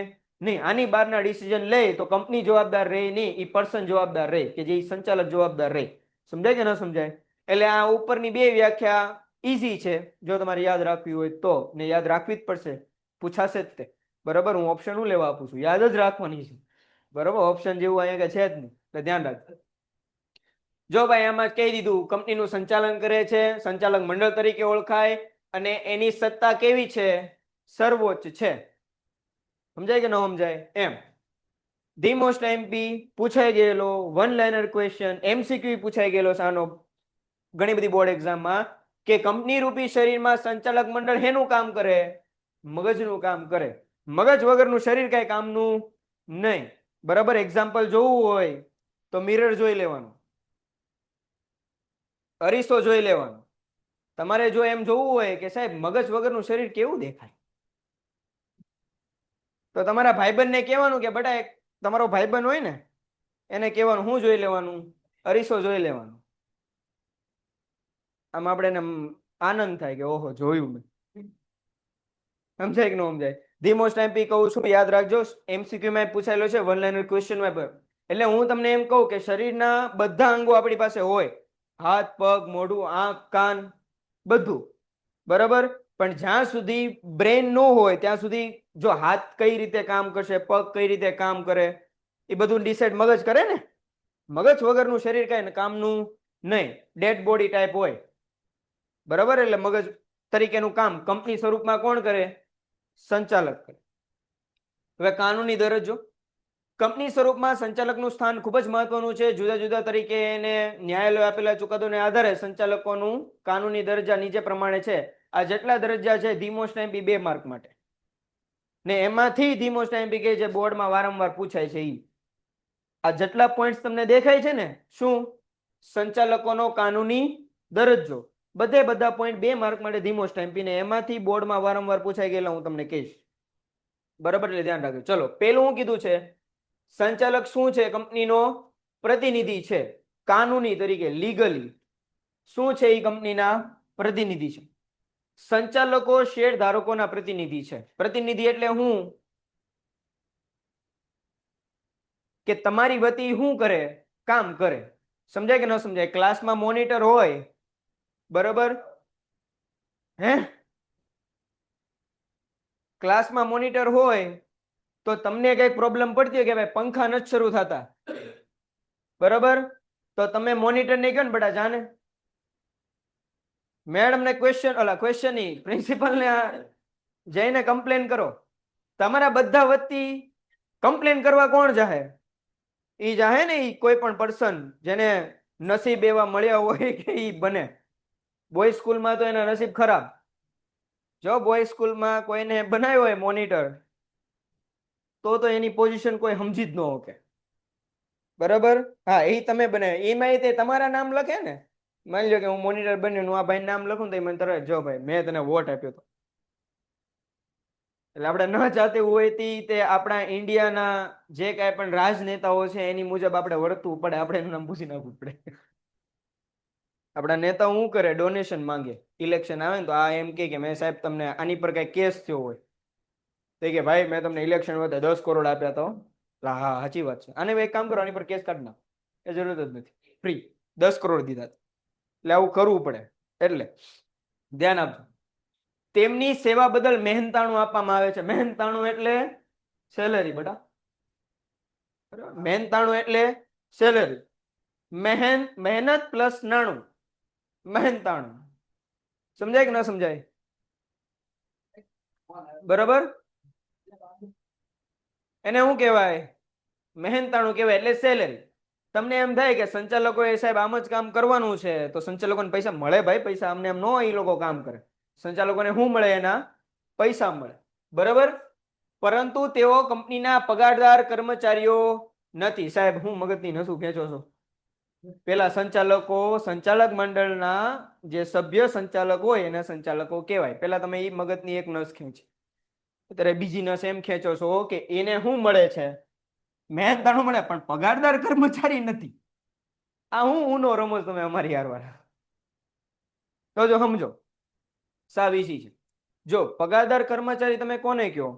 નહીં. આની બહારના ડિસિઝન લે તો કંપની જવાબદાર રહે નહીં, એ પર્સન જવાબદાર રહે, કે જે સંચાલક જવાબદાર રહે. સમજાય કે ન સમજાય? એટલે આ ઉપરની બે વ્યાખ્યા ઈઝી છે, જો તમારે યાદ રાખવી હોય તો. ને યાદ રાખવી જ પડશે, પૂછાશે જ તે, બરાબર? હું ઓપ્શન હું લેવા આપું છું, યાદ જ રાખવાની છે, બરાબર? ઓપ્શન જેવું અહીંયા છે જ નહીં, એટલે ધ્યાન રાખજો. જો ભાઈ આમાં કહી દીધું કંપનીનું સંચાલન કરે છે, સંચાલક મંડળ તરીકે ઓળખાય, અને એની સત્તા કેવી છે? સર્વોચ્ચ છે. સમજાય કે ન સમજાય? એમ. ધી મોસ્ટ એમપી પૂછાઈ ગયેલો વન લાઇનર ક્વેશ્ચન, એમસીક્યુ પૂછાઈ ગયેલો સાનો ઘણી બધી બોર્ડ એક્ઝામમાં, કે કંપની રૂપી શરીરમાં સંચાલક મંડળ હેનું કામ કરે? મગજનું કામ કરે. મગજ વગરનું શરીર કઈ કામનું નહીં, બરાબર? એક્ઝામ્પલ જોવું હોય તો મિરર જોઈ લેવાનું, અરીસો જોઈ લેવાનો, તમારે જો એમ જોવું હોય કે સાહેબ મગજ વગરનું શરીર કેવું દેખાય, તો તમારા ભાઈબંધને કહેવાનું કે બેટા એક તમારો ભાઈબંધ હોય ને એને કહેવાનું શું જોઈ લેવાનું, અરીસો જોઈ લેવાનું. આમ આપણે એને આનંદ થાય કે ઓહો જોયું મેં. સમજાય કે ન સમજાય? ધી મોસ્ટ એમપી કહું છું, યાદ રાખજો, MCQ માં પૂછાયેલો છે, વન લાઇનર ક્વેશ્ચન માં. એટલે હું તમને એમ કહું કે શરીરના બધા અંગો આપણી પાસે હોય, હાથ, પગ, મોઢું, આંખ, કાન, બધું બરાબર. પણ જ્યાં સુધી બ્રેન ન હોય ત્યાં સુધી જો હાથ કઈ રીતે કામ કરશે, પગ કઈ રીતે કામ કરે, એ બધું ડિસાઇડ મગજ કરે ને. મગજ વગરનું શરીર કઈ કામનું નહીં, ડેડ બોડી ટાઈપ હોય બરાબર. એટલે મગજ તરીકેનું કામ કંપની સ્વરૂપમાં કોણ કરે? સંચાલક કરે. હવે કાનૂની દરજ્જો, કંપની સ્વરૂપમાં સંચાલકનું સ્થાન ખૂબ જ મહત્વનું છે. જુદા જુદા તરીકે એને ન્યાયાલય આપેલા ચુકાદોને આધારે સંચાલકોનું કાનૂની દરજ્જા નીચે પ્રમાણે છે. આ જેટલા દરજ્જા છે ધી મોસ્ટ એમપી 2 માર્ક માટે, ને એમાંથી ધી મોસ્ટ એમપી કે જે બોર્ડમાં વારંવાર પૂછાય છે ઈ આ જેટલા પોઈન્ટ્સ તમને દેખાય છે ને, શું સંચાલકોનો કાનૂની દરજ્જો, બધા પોઈન્ટ 2 માર્ક માટે ધી મોસ્ટ એમપી, ને એમાંથી બોર્ડમાં વારંવાર પૂછાઈ ગયેલા હું તમને કહીશ બરાબર. એટલે ધ્યાન રાખજો. ચલો, પેલું હું કીધું છે, સંચાલક શું છે? કંપનીનો પ્રતિનિધિ છે, કાનૂની તરીકે લીગલી શું છે? એ કંપનીના પ્રતિનિધિ છે. સંચાલકો શેર ધારકોના પ્રતિનિધિ છે. પ્રતિનિધિ એટલે હું કે તમારી વતી શું કરે? કામ કરે. સમજાય કે ન સમજાય? ક્લાસમાં મોનિટર હોય બરાબર, હે ક્લાસમાં મોનિટર હોય તો તમને કઈક પ્રોબ્લેમ પડતી હોય કે ભાઈ પંખા નથી શરૂ થતા બરાબર, તો તમે મોનિટર ને કહો ને બેટા જાને મેડમ ને ક્વેશ્ચન ની પ્રિન્સિપલ ને જઈને કમ્પ્લેન કરો. તમારા બધા વતી કમ્પ્લેન કરવા કોણ જાહે? ઈ જાહે ને, ઈ કોઈ પણ પર્સન જેને નસીબ એવા મળ્યા હોય કે ઈ બને. બોય સ્કૂલમાં તો એના નસીબ ખરાબ. જો બોય સ્કૂલમાં કોઈને બનાવ્યો હોય મોનિટર તો એની પોઝિશન કોઈ સમજી જ ન શકે બરાબર. હા, એ તમે બનાવ્યો, એમાં તે તમારા નામ લખે ને. માની લો કે હું મોનિટર બન્યો, આ ભાઈ નામ લખું તો મને તરત જો ભાઈ મેં તને વોટ આપ્યો હતો. એટલે આપણે ન ચાહતી હોય તે આપણા ઇન્ડિયાના જે કાંઈ પણ રાજનેતાઓ છે એની મુજબ આપણે વર્તવું પડે, આપણે એનું નામ પૂછી નાખવું પડે. આપણા નેતા શું કરે? ડોનેશન માંગે. ઇલેક્શન આવે ને તો આ એમ કે મેં સાહેબ તમને આની પર કઈ કેસ થયો હોય તો કે ભાઈ મેં તમને ઇલેક્શન વખતે 10 કરોડ આપ્યા તો. હા, સાચી વાત છે. આને એક કામ કરો, આની પર કેસ કાઢ નાખ, એ જરૂરત જ નથી, ફ્રી 10 કરોડ દીધા. એટલે આવું કરવું પડે. એટલે ધ્યાન આપજો. તેમની સેવા બદલ મહેનતાણું આપવામાં આવે છે. મહેનતાણું એટલે સેલરી બેટા. મહેનતાણું એટલે સેલરી. મહેનત પ્લસ નાણું, મહેનતાણું. સમજાય કે ના સમજાય? બરાબર. એને શું કહેવાય? મહેનતાણું કહેવાય, એટલે સેલરી. તમને એમ થાય કે સંચાલકો એ સાહેબ આમ જ કામ કરવાનું છે તો સંચાલકોને પૈસા મળે? ભાઈ પૈસા અમને એમ ન હોય, એ લોકો કામ કરે. સંચાલકોને શું મળે? એના પૈસા મળે બરાબર. પરંતુ તેઓ કંપનીના પગારદાર કર્મચારીઓ નથી. સાહેબ હું મગજની નસું ખેંચો છો? પેલા સંચાલકો, સંચાલક મંડળના જે સભ્ય સંચાલક હોય એને સંચાલકો કહેવાય. પેલા તમે એ મગજની એક નસ ખેંચી, અત્યારે બીજી નસ એમ ખેંચો છો કે એને શું મળે છે? મહેનતાણું મળે, પણ પગારદાર કર્મચારી નથી. આ હું ઊનો રમો તમે અમારી હારવાર. તો જો સમજો સાવીસી છે. જો પગારદાર કર્મચારી તમે કોને કહો?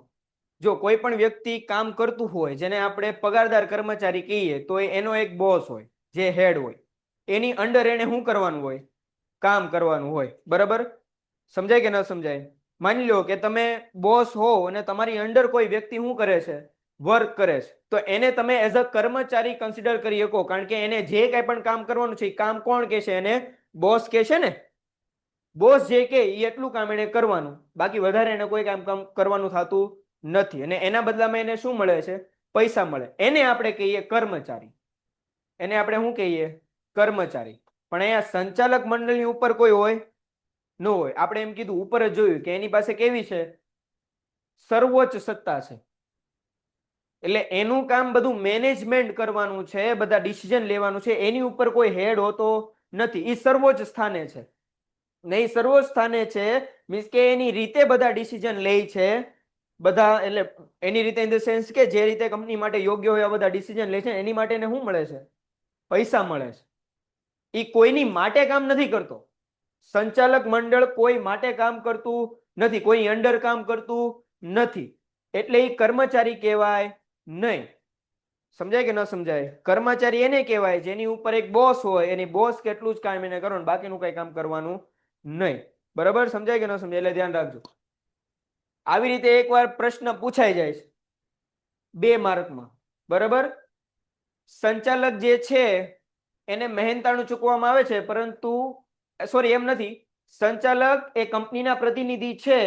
જો કોઈ પણ વ્યક્તિ કામ કરતું હોય જેને આપણે પગારદાર કર્મચારી કહીએ તો એનો એક બોસ હોય, જે હેડ હોય, એની અંડર એને શું કરવાનું હોય? કામ કરવાનું હોય બરાબર. સમજાય કે ન સમજાય? માની લો કે તમે બોસ હો અને તમારી અંડર કોઈ વ્યક્તિ શું કરે છે? વર્ક કરે છે. તો એને તમે એઝ અ કર્મચારી કન્સિડર કરી શકો, કારણ કે એને જે કાંઈ પણ કામ કરવાનું છે એ કામ કોણ કે છે? એને બોસ કે છે ને. બોસ જે કે એ એટલું કામ એને કરવાનું, બાકી વધારે એને કોઈ કામ કરવાનું થતું નથી. અને એના બદલામાં એને શું મળે છે? પૈસા મળે. એને આપણે કહીએ કર્મચારી. એને આપણે શું કહીએ? કર્મચારી. પણ અહીંયા સંચાલક મંડળની ઉપર કોઈ હોય ન હોય. આપણે એમ કીધું, ઉપર જ જોયું કે એની પાસે કેવી છે? સર્વોચ્ચ સત્તા છે. એટલે એનું કામ બધું મેનેજમેન્ટ કરવાનું છે, બધા ડિસિઝન લેવાનું છે. એની ઉપર કોઈ હેડ હોતો નથી, એ સર્વોચ્ચ સ્થાને છે. નહીં, સર્વસ્થાને છે મીન્સ કે એની રીતે બધા ડિસિઝન લે છે, બધા એટલે એની રીતે ઇન ધ સેન્સ કે જે રીતે કંપની માટે યોગ્ય હોય બધા ડિસિઝન લે છે, એની માટે એને શું મળે છે? પૈસા મળે છે. એ કોઈની માટે કામ નથી કરતો. સંચાલક મંડળ કોઈ માટે કામ કરતું નથી, કોઈ અંડર કામ કરતું નથી, એટલે એ કર્મચારી કહેવાય નહીં. સમજાય કે ન સમજાય? કર્મચારી એને કહેવાય જેની ઉપર એક બોસ હોય, એની બોસ કેટલું જ કામ એને કરવાનું, બાકીનું કઈ કામ કરવાનું નહીં. બરાબર? સમજાય કે ન સમજાય? એટલે ધ્યાન રાખજો. આવી રીતે એકવાર પ્રશ્ન પૂછાઈ જાય છે 2 માર્કમાં. બરાબર? સંચાલક જે છે એને મહેનતાણું ચૂકવવામાં આવે છે, પરંતુ સોરી એમ નથી, સંચાલક એ કંપનીના પ્રતિનિધિ છે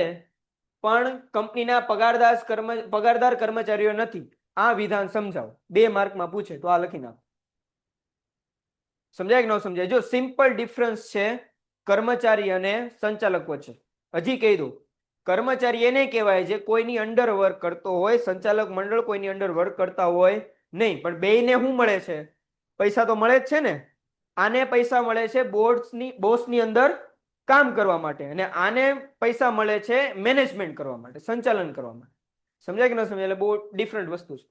પણ કંપનીના પગારદાર કર્મચારીઓ નથી. આ વિધાન સમજાવો. 2 માર્કમાં પૂછે તો આ લખી નાખો. સમજાય કે ન સમજાય? જો સિમ્પલ ડિફરન્સ છે કર્મચારી અને સંચાલક વચ્ચે. હજી કહી દઉં, કર્મચારી એને કહેવાય જે કોઈની અંડર વર્ક કરતો હોય, સંચાલક મંડળ કોઈની અંડર વર્ક કરતા હોય નહીં. પણ બેયને શું મળે છે? પૈસા તો મળે જ છે ને. આને પૈસા મળે છે બોસની અંદર કામ કરવા માટે, અને આને પૈસા મળે છે મેનેજમેન્ટ કરવા માટે, સંચાલન કરવા માટે. સમજાય કે ન સમજાય? એટલે બહુ ડિફરન્ટ વસ્તુ છે.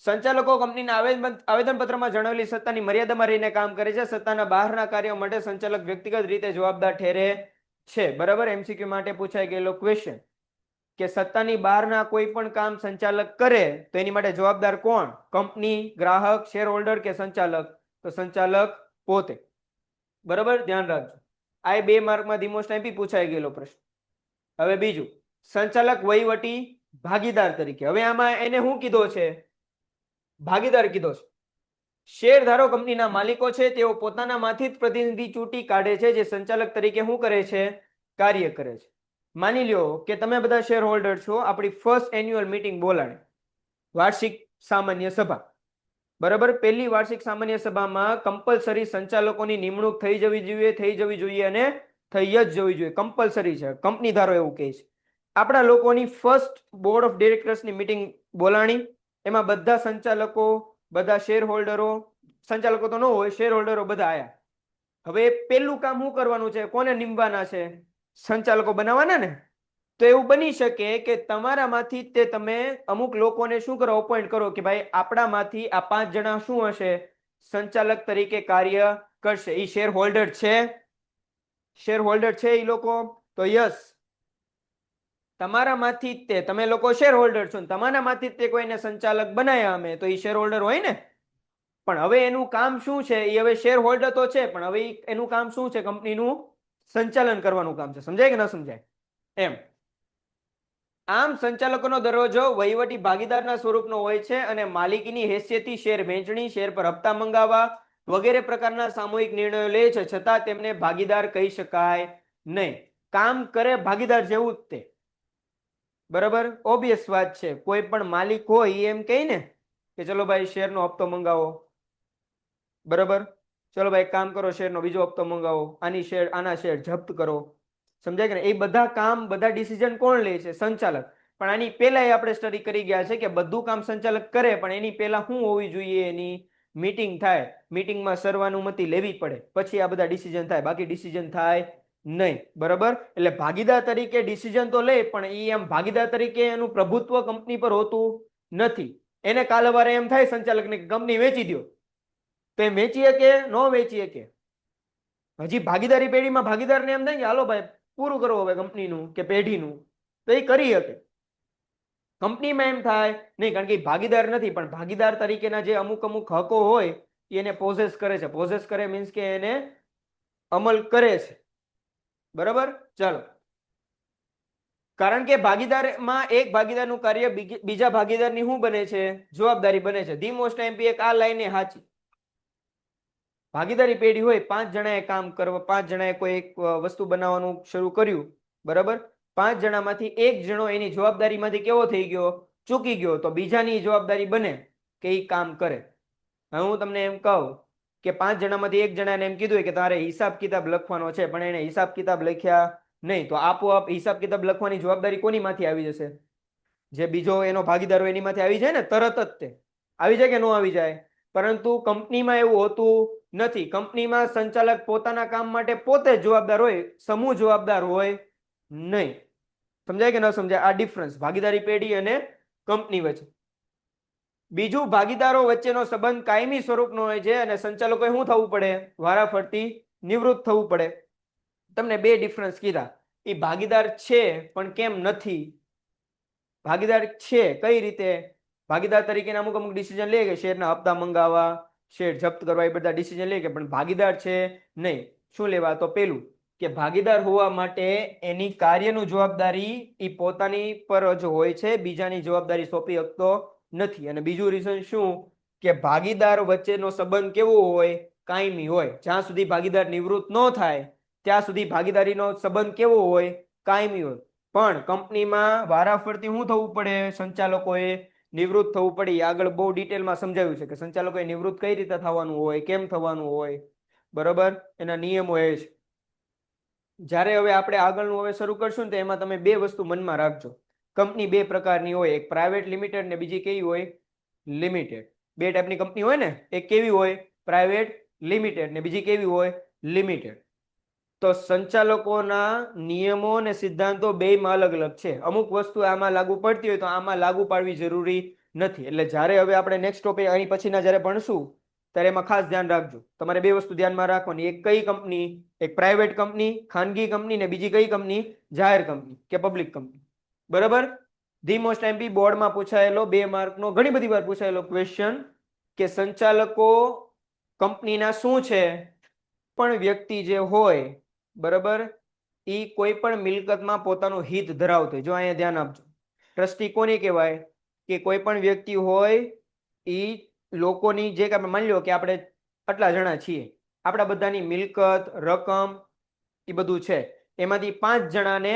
સંચાલકો કંપનીના આવેદનપત્રમાં જણાવેલી સત્તાની મર્યાદામાં રહીને કામ કરે છે. સત્તાના બહારના કાર્યો માટે સંચાલક વ્યક્તિગત રીતે જવાબદાર ઠેરે છે. બરાબર? MCQ માટે પૂછાઈ ગયેલો ક્વેશ્ચન કે સત્તાની બહારના કોઈ પણ કામ સંચાલક કરે તો એની માટે જવાબદાર કોણ? કંપની, ગ્રાહક, શેર હોલ્ડર કે સંચાલક? તો સંચાલક પોતે. બરાબર? ધ્યાન રાખજો. આ 2 માર્કમાં ધી મોસ્ટ આઈપી પૂછાઈ ગયેલો પ્રશ્ન. હવે બીજું, સંચાલક વહીવટી ભાગીદાર તરીકે. હવે આમાં એને શું કીધો છે? ભાગીદાર કીધો છે. શેરધારો કંપનીના માલિકો છે, તેઓ પોતાનામાંથી જ પ્રતિનિધિ ચૂંટી કાઢે છે, જે સંચાલક તરીકે શું કરે છે? કાર્ય કરે છે. માની લ્યો કે તમે બધા શેર હોલ્ડર છો, આપણી ફર્સ્ટ એન્યુઅલ મીટિંગ બોલાણી, વાર્ષિક સામાન્ય સભા. બરાબર? પહેલી વાર્ષિક સામાન્ય સભામાં કમ્પલસરી સંચાલકોની નિમણૂક થઈ જવી જોઈએ અને થઈ જ જવી જોઈએ. કમ્પલસરી છે, કંપની ધારો એવું કહે છે. આપણા લોકોની ફર્સ્ટ બોર્ડ ઓફ ડિરેક્ટર્સની મીટિંગ બોલાણી, એમાં બધા સંચાલકો, બધા શેર હોલ્ડરો, સંચાલકો તો ન હોય, શેર હોલ્ડરો બધા આયા. હવે પેલું કામ શું કરવાનું છે? કોને નિમવાના છે? સંચાલકો બનાવવાના ને. તો એવું બની શકે કે તમારામાંથી તે તમે અમુક લોકોને શું કરો? અપોઇન્ટ કરો કે ભાઈ આપણામાંથી આ 5 જણા શું હશે? સંચાલક તરીકે કાર્ય કરશે. એ શેર હોલ્ડર છે? શેર હોલ્ડર છે એ લોકો? તો યસ, તમારામાંથી તે, તમે લોકો શેર હોલ્ડર છો, તમારામાંથી તે કોઈને સંચાલક બનાવ્યા અમે, તો એ શેર હોલ્ડર હોય ને. પણ હવે એનું કામ શું છે? એ હવે શેર હોલ્ડર તો છે, પણ હવે એનું કામ શું છે? કંપનીનું સંચાલન કરવાનું કામ છે. સમજાય કે ન સમજાય? એમ. આમ સંચાલકોનો દરજ્જો વહીવટી ભાગીદારના સ્વરૂપનો હોય છે અને માલિકીની હેસિયતથી શેર વેચણી, શેર પર હપ્તા મંગાવવા વગેરે પ્રકારના સામૂહિક નિર્ણયો લે છે, છતાં તેમને ભાગીદાર કહી શકાય નહીં. કામ કરે ભાગીદાર જેવું જ તે. બરાબર? ઓબ્વિયસ વાત છે. કોઈ પણ માલિક હોય એમ કહે ને કે ચલો ભાઈ શેરનો હપ્તો મંગાવો. બરાબર? ચલો ભાઈ કામ કરો, શેરનો બીજો હપ્તો મંગાવો, આના શેર જપ્ત કરો. સમજાય કે એ બધા કામ, બધા ડિસિઝન કોણ લે છે? સંચાલક. પણ આની પહેલા આપણે સ્ટડી કરી ગયા છે કે બધું કામ સંચાલક કરે, પણ એની પહેલા શું હોવી જોઈએ? એની મીટિંગ થાય, મીટિંગમાં સર્વાનુમતિ લેવી પડે, પછી આ બધા ડિસિઝન થાય, બાકી ડિસિઝન થાય નહીં. બરાબર? એટલે ભાગીદાર તરીકે ડિસિઝન તો લે, પણ એ એમ ભાગીદાર તરીકે એનું પ્રભુત્વ કંપની પર હોતું નથી. એને કાલવારે એમ થાય સંચાલકને કે કંપની વેચી દો, તો એ વેચી શકે? ન વેચી શકે. હજી ભાગીદારી પેઢીમાં ભાગીદારને એમ થાય કે હાલો ભાઈ પૂરું કરો હવે કંપનીનું કે પેઢીનું, તો એ કરી શકે. કંપનીમાં એમ થાય નહીં, કારણ કે ભાગીદાર નથી, પણ ભાગીદાર તરીકેના જે અમુક હકો હોય એને પોઝેસ કરે છે. પોઝેસ કરે મીન્સ કે એને અમલ કરે છે. બરાબર? ચાલો. કારણ કે ભાગીદારમાં એક ભાગીદારનું કાર્ય બીજા ભાગીદારની શું બને છે? જવાબદારી બને છે. ધી મોસ્ટ એમપી એક આ લાઈને સાચી. ભાગીદારી પેઢી હોય, 5 જણાએ કામ કરવા, 5 જણાએ કોઈ એક વસ્તુ બનાવવાનું શરૂ કર્યું. બરાબર? 5 જણામાંથી એક જણો એની જવાબદારીમાંથી કેવો થઈ ગયો? ચૂકી ગયો. તો બીજાની જવાબદારી બને કે એ કામ કરે. હવે હું તમને એમ કહું કે 5 જણામાંથી એક જણાને એમ કીધું કે તારે હિસાબ કિતાબ લખવાનો છે, પણ એને હિસાબ કિતાબ લખ્યા નહીં, તો આપોઆપ હિસાબ કિતાબ લખવાની જવાબદારી કોની માંથી આવી જશે? જે બીજો એનો ભાગીદાર હોય એની માંથી આવી જાય ને, તરત જ તે આવી જાય કે ન આવી જાય? પરંતુ કંપનીમાં એવું હોતું નથી. કંપનીમાં સંચાલક પોતાના કામ માટે પોતે જ જવાબદાર હોય, સમૂહ જવાબદાર હોય નહીં. સમજાય કે ન સમજાય? આ ડિફરન્સ ભાગીદારી પેઢી અને કંપની વચ્ચે. બીજું, ભાગીદારો વચ્ચેનો સંબંધ કાયમી સ્વરૂપનો હોય છે અને સંચાલકોએ શું થવું પડે? વારાફરતી નિવૃત્ત થવું પડે. તમને બે ડિફરન્સ કીધા. એ ભાગીદાર છે પણ કેમ નથી? ભાગીદાર છે કઈ રીતે? ભાગીદાર તરીકે અમુક અમુક ડિસિઝન લે કે શેરના હપ્તા મંગાવવા, શેર જપ્ત કરવા, એ બધા ડિસિઝન લે કે, પણ ભાગીદાર છે નહીં. શું લેવા? તો પેલું કે ભાગીદાર હોવા માટે એની કાર્યનું જવાબદારી એ પોતાની પર જ હોય છે, બીજાની જવાબદારી સોંપી શકતો નથી. અને બીજું રીઝન શું? કે ભાગીદાર વચ્ચેનો સંબંધ કેવો હોય? કાયમી હોય. જ્યાં સુધી ભાગીદાર નિવૃત્ત ન થાય ત્યાં સુધી ભાગીદારીનો સંબંધ કેવો હોય? કાયમી હોય. પણ કંપનીમાં વારાફરતી શું થવું પડે? સંચાલકોએ નિવૃત્ત થવું પડે. આગળ બહુ ડિટેલમાં સમજાવ્યું છે કે સંચાલકોએ નિવૃત્ત કઈ રીતે થવાનું હોય, કેમ થવાનું હોય, બરોબર? એના નિયમો એ છે. જ્યારે હવે આપણે આગળનું હવે શરૂ કરશું ને તો એમાં તમે બે વસ્તુ મનમાં રાખજો. કંપની બે પ્રકારની હોય, એક પ્રાઇવેટ લિમિટેડ ને બીજી કેવી હોય? લિમિટેડ. બે ટાઈપની કંપની હોય ને, એક કેવી હોય? પ્રાઇવેટ લિમિટેડ ને બીજી કેવી હોય? લિમિટેડ. તો સંચાલકોના નિયમો અને સિદ્ધાંતો બેયમાં અલગ અલગ છે. અમુક વસ્તુ આમાં લાગુ પડતી હોય તો આમાં લાગુ પાડવી જરૂરી નથી. એટલે જ્યારે હવે આપણે નેક્સ્ટ ટોપિક અહીં પછીના જ્યારે ભણશું ત્યારે એમાં ખાસ ધ્યાન રાખજો. તમારે બે વસ્તુ ધ્યાનમાં રાખવાની. એક કઈ કંપની? એક પ્રાઇવેટ કંપની, ખાનગી કંપની, ને બીજી કઈ કંપની? જાહેર કંપની કે પબ્લિક કંપની. બરાબર? ધી મોસ્ટ એમપી બોર્ડમાં પૂછાયેલો 2 માર્કનો ઘણી બધી વાર પૂછાયેલો ક્વેશ્ચન કે સંચાલકો કંપનીના શું છે? પણ વ્યક્તિ જે હોય, બરાબર, એ કોઈ પણ મિલકતમાં પોતાનું હિત ધરાવતો હોય. જો અહીંયા ધ્યાન આપજો. ટ્રસ્ટી કોને કહેવાય? કે કોઈ પણ વ્યક્તિ હોય એ લોકોની, જે કે માની લો કે આપણે આટલા જણા છીએ, આપણા બધાની મિલકત, રકમ એ બધું છે, એમાંથી 5 જણાને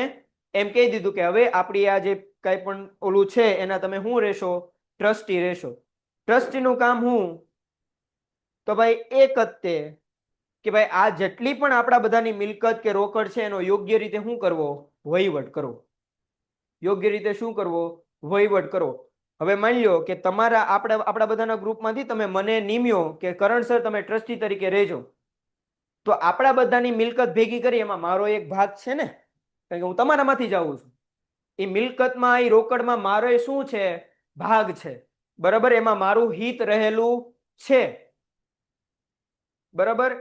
એમ કહી દીધું કે હવે આપણી આ જે કઈ પણ ઓલું છે એના તમે શું રહેશો? ટ્રસ્ટી રહેશો. ટ્રસ્ટીનું કામ શું? તો ભાઈ એક જ તે કે ભાઈ આ જેટલી પણ આપણા બધાની મિલકત કે રોકડ છે એનો યોગ્ય રીતે શું કરવો? વહીવટ કરવો. યોગ્ય રીતે શું કરવો? વહીવટ કરવો. હવે માની લો કે તમારા આપણા બધાના ગ્રુપમાંથી તમે મને નિમ્યો કે કરણ સર તમે ટ્રસ્ટી તરીકે રહેજો, તો આપણા બધાની મિલકત ભેગી કરી એમાં મારો એક ભાગ છે ને, કારણ કે હું તમારામાંથી જ આવું છું. એ મિલકતમાં, એ રોકડમાં મારો શું છે? ભાગ છે. બરાબર? એમાં મારું હિત રહેલું છે. બરાબર?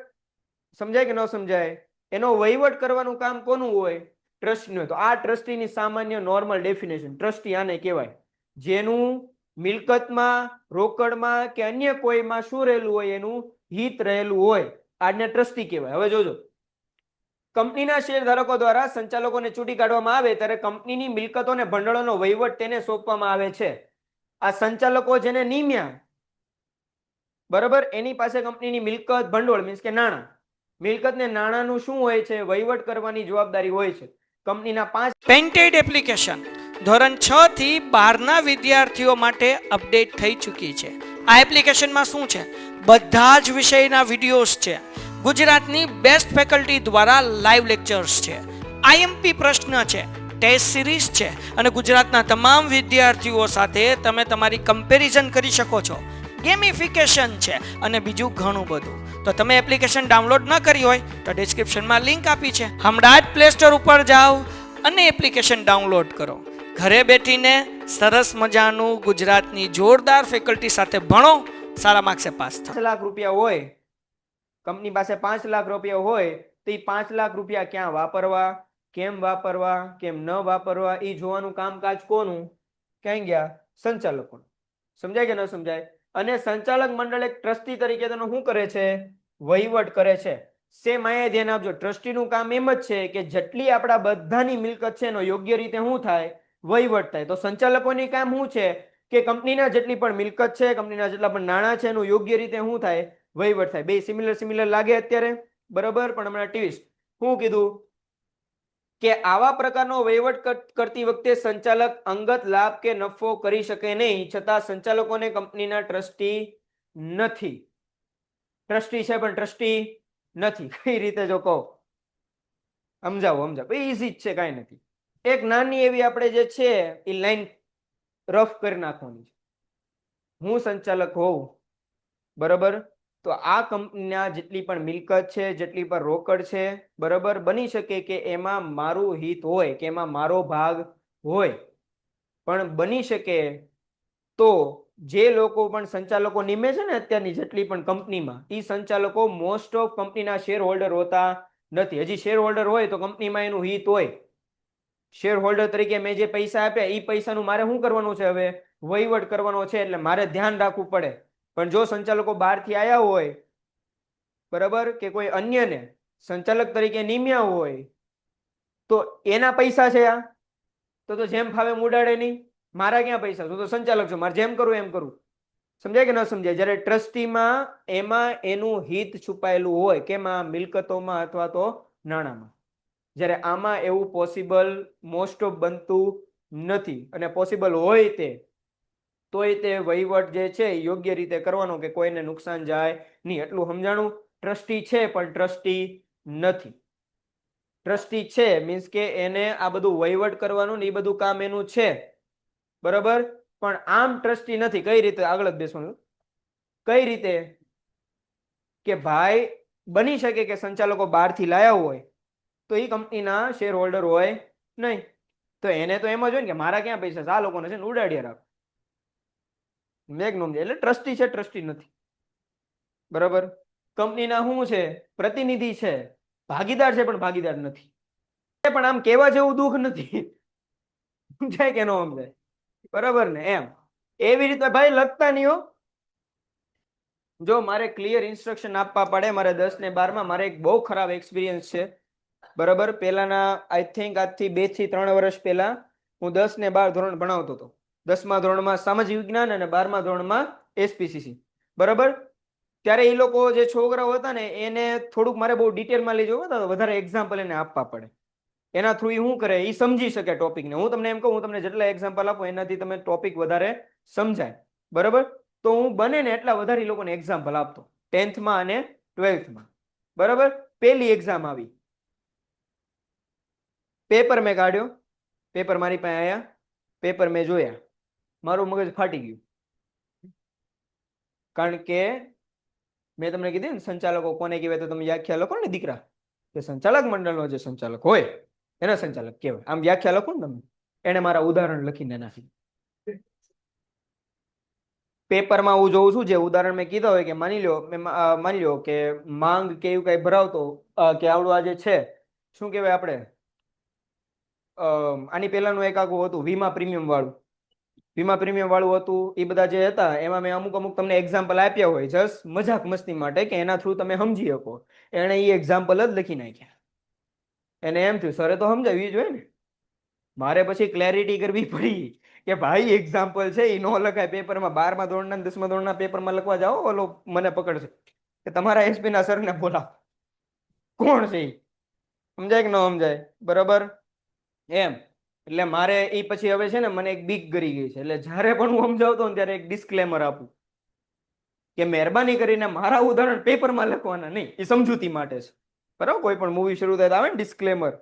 સમજાય કે ન સમજાય? એનો વહીવટ કરવાનું કામ કોનું હોય? ટ્રસ્ટીનું. તો આ ટ્રસ્ટીની સામાન્ય નોર્મલ ડેફિનેશન. ટ્રસ્ટી આને કહેવાય જેનું મિલકતમાં, રોકડમાં કે અન્ય કોઈમાં શું રહેલું હોય? એનું હિત રહેલું હોય. આને ટ્રસ્ટી કહેવાય. હવે જોજો, કંપનીના શેરધારકો દ્વારા સંચાલકોને ચૂંટી કાઢવામાં આવે ત્યારે કંપનીની મિલકતો અને ભંડોળનો વહીવટ તેને સોંપવામાં આવે છે. આ સંચાલકો જેને નિમ્યા, બરાબર, એની પાસે કંપનીની મિલકત, ભંડોળ મીન્સ કે નાણાં, મિલકત ને નાણાંનું શું હોય છે? વહીવટ કરવાની જવાબદારી હોય છે. કંપનીના 5 પેન્ટેડ એપ્લિકેશન ધોરણ 6 થી 12ના વિદ્યાર્થીઓ માટે અપડેટ થઈ ચૂકી છે. આ એપ્લિકેશનમાં શું છે? બધા જ વિષયના વિડીયોઝ છે. ગુજરાતની બેસ્ટ ફેકલ્ટી દ્વારા લાઈવ લેક્ચર્સ છે. આઈએમપી પ્રશ્ન છે, ટેસ્ટ સિરીઝ છે, અને ગુજરાતના તમામ વિદ્યાર્થીઓ સાથે તમે તમારી કમ્પેરિઝન કરી શકો છો. ગેમિફિકેશન છે અને બીજું ઘણું બધું. તો તમે એપ્લિકેશન ડાઉનલોડ ન કરી હોય તો ડિસ્ક્રિપ્શનમાં લિંક આપી છે. હમણાં જ પ્લે સ્ટોર ઉપર જાઓ અને એપ્લિકેશન ડાઉનલોડ કરો. ઘરે બેઠીને સરસ મજાનું ગુજરાતની જોરદાર ફેકલ્ટી સાથે ભણો, સારા માર્ક્સે પાસ થાઓ. 5 લાખ રૂપિયા હોય, કંપની પાસે 5 લાખ રૂપિયા હોય તો એ 5 લાખ રૂપિયા ક્યાં વાપરવા, કેમ વાપરવા, કેમ ન વાપરવા, એ જોવાનું કામકાજ કોનું? ક્યાં ગયા? સંચાલકોનું. સમજાય કે ન સમજાય? અને સંચાલક મંડળ એક ટ્રસ્ટી તરીકે તેનો શું કરે છે? વહીવટ કરે છે. સેમ અહીંયા ધ્યાન આપજો. ટ્રસ્ટીનું કામ એમ જ છે કે જેટલી આપણા બધાની મિલકત છે એનો યોગ્ય રીતે શું થાય? વહીવટ થાય. તો સંચાલકોની કામ શું છે? કે કંપનીના જેટલી પણ મિલકત છે, કંપનીના જેટલા પણ નાણાં છે એનું યોગ્ય રીતે શું થાય? વહીવટ થાય. બે સિમિલર લાગે અત્યારે, બરાબર? પણ હમણાં ટ્વિસ્ટ શું કીધું? કે આવા પ્રકારનો વહીવટ કરતી વખતે સંચાલક અંગત લાભ કે નફો કરી શકે નહીં, છતાં સંચાલકોને કંપનીના ટ્રસ્ટી નથી. ટ્રસ્ટી છે પણ ટ્રસ્ટી નથી. કઈ રીતે જો કહો? સમજાવો. ઈઝી જ છે, કાંઈ નથી. એક નાની એવી આપણે જે છે એ લાઈન રફ કરી નાખવાની છે. હું સંચાલક હોઉં, બરાબર, તો આ કંપનીના જેટલી પણ મિલકત છે, જેટલી પણ રોકડ છે, બરાબર, બની શકે કે એમાં મારું હિત હોય, કે એમાં મારો ભાગ હોય, પણ બની શકે તો જે લોકો પણ સંચાલકો નિમે છે ને અત્યારની જેટલી પણ કંપનીમાં, એ સંચાલકો મોસ્ટ ઓફ કંપનીના શેર હોલ્ડર હોતા નથી. હજી શેર હોલ્ડર હોય તો કંપનીમાં એનું હિત હોય. શેર હોલ્ડર તરીકે મેં જે પૈસા આપ્યા એ પૈસાનું મારે શું કરવાનું છે? હવે વહીવટ કરવાનો છે, એટલે મારે ધ્યાન રાખવું પડે. પણ જો સંચાલકો બહારથી આવ્યા હોય, બરાબર, કે કોઈ અન્યને સંચાલક તરીકે નિમ્યા હોય, તો એના પૈસા છે આ, તો જેમ ફાવે એમ ઉડાડે નહીં. મારા ક્યાં પૈસા? તો સંચાલક છું, મારે જેમ કરવું એમ કરવું. સમજાય કે ન સમજાય? જ્યારે ટ્રસ્ટીમાં એમાં એનું હિત છુપાયેલું હોય, કેમાં? મિલકતોમાં અથવા તો નાણાંમાં. જ્યારે આમાં એવું પોસિબલ મોસ્ટ ઓફ બનતું નથી, અને પોસિબલ હોય તે તોય તે વહીવટ જે છે યોગ્ય રીતે કરવાનો, કે કોઈને નુકસાન જાય નહીં. એટલું સમજાણું? ટ્રસ્ટી છે પણ ટ્રસ્ટી નથી. ટ્રસ્ટી છે મીન્સ કે એને આ બધું વહીવટ કરવાનું ને એ બધું કામ એનું છે, બરાબર, પણ આમ ટ્રસ્ટી નથી. કઈ રીતે? આગળ જ બેસવાનું. કઈ રીતે? કે ભાઈ બની શકે કે સંચાલકો બહારથી લાયા હોય તો એ કંપનીના શેર હોલ્ડર હોય નહીં, તો એને તો એમ જ હોય ને કે મારા ક્યાં પૈસા છે, આ લોકોને છે ને ઉડાડ્યા રાખ. એટલે ટ્રસ્ટી છે, ટ્રસ્ટી નથી. બરાબર. કંપનીના શું છે? પ્રતિનિધિ છે, ભાગીદાર છે પણ ભાગીદાર નથી. પણ આમ કહેવા જેવું દુઃખ નથી. સમજાય કે ન સમજાય? બરાબર ને? એમ એવી રીતે ભાઈ લખતા નહીં હો. જો મારે ક્લિયર ઇન્સ્ટ્રક્શન આપવા પડે. મારે 10 ને 12 માં મારે એક બહુ ખરાબ એક્સપિરિયન્સ છે, બરાબર. પહેલાના આઈ થિંક આજથી 2 થી 3 વર્ષ પહેલા હું 10 ને 12 ધોરણ ભણાવતો હતો. 10મા ધોરણમાં સામાજિક વિજ્ઞાન અને 12મા ધોરણમાં એસપીસીસી, બરાબર. ત્યારે એ લોકો જે છોકરાઓ હતા ને એને થોડુંક મારે બહુ ડિટેલમાં લઈ જવું હતું, વધારે એક્ઝામ્પલ એને આપવા પડે. એના થ્રુ એ શું કરે, એ સમજી શકે ટોપિકને. હું તમને એમ કહું, હું તમને જેટલા એક્ઝામ્પલ આપું એનાથી તમે ટોપિક વધારે સમજાય, બરાબર. તો હું બને ને એટલા વધારે એ લોકોને એક્ઝામ્પલ આપતો 10થમાં અને 12થમાં, બરાબર. પહેલી એક્ઝામ આવી, પેપર મેં કાઢ્યો, પેપર મારી પાસે આવ્યા, પેપર મેં જોયા, મારું મગજ ફાટી ગયું. કારણ કે મેં તમને કીધું ને સંચાલકો કોને કહેવાય, તો તમે વ્યાખ્યા લખો ને દીકરા, કે સંચાલક મંડળનો જે સંચાલક હોય એના સંચાલક કહેવાય. આમ વ્યાખ્યા લખો ને તમે. એને મારા ઉદાહરણ લખીને નાખી. પેપરમાં હું જોઉં છું, જે ઉદાહરણ મેં કીધા હોય, કે માની લો કે માંગ કે એવું કઈ ભરાવતો, કે આવડું આ જે છે શું કહેવાય આપણે, આની પહેલાનું એક આખું હતું વીમા પ્રીમિયમ વાળું. વીમા પ્રીમિયમ વાળું હતું. એ બધા જે હતા એમાં મેં અમુક તમને એક્ઝામ્પલ આપ્યા હોય જસ્ટ મજાક મસ્તી માટે, કે એના થ્રુ તમે સમજી શકો. એને એ એક્ઝામ્પલ જ લખી નાખ્યા. એને એમ થયું સરે તો સમજાવી જ હોય ને. મારે પછી ક્લેરિટી કરવી પડી કે ભાઈ એક્ઝામ્પલ છે એ નો લખાય પેપરમાં. 12મા ધોરણના 10મા ધોરણના પેપરમાં લખવા જાઓ, ઓલો મને પકડશે કે તમારા એસપી ના સરને બોલાવો. કોણ છે? સમજાય કે ન સમજાય? બરાબર. એમ એટલે મારે એ પછી હવે છે ને મને એક બીક ગરી ગઈ છે. એટલે જ્યારે પણ હું સમજાવતો ને ત્યારે એક ડિસ્ક્લેમર આપું કે મહેરબાની કરીને મારા ઉદાહરણ પેપરમાં લખવાના નહીં. એ સમજૂતી માટે છે, બરાબર. કોઈ પણ મૂવી શરૂ થાય તો આવે ને ડિસ્ક્લેમર,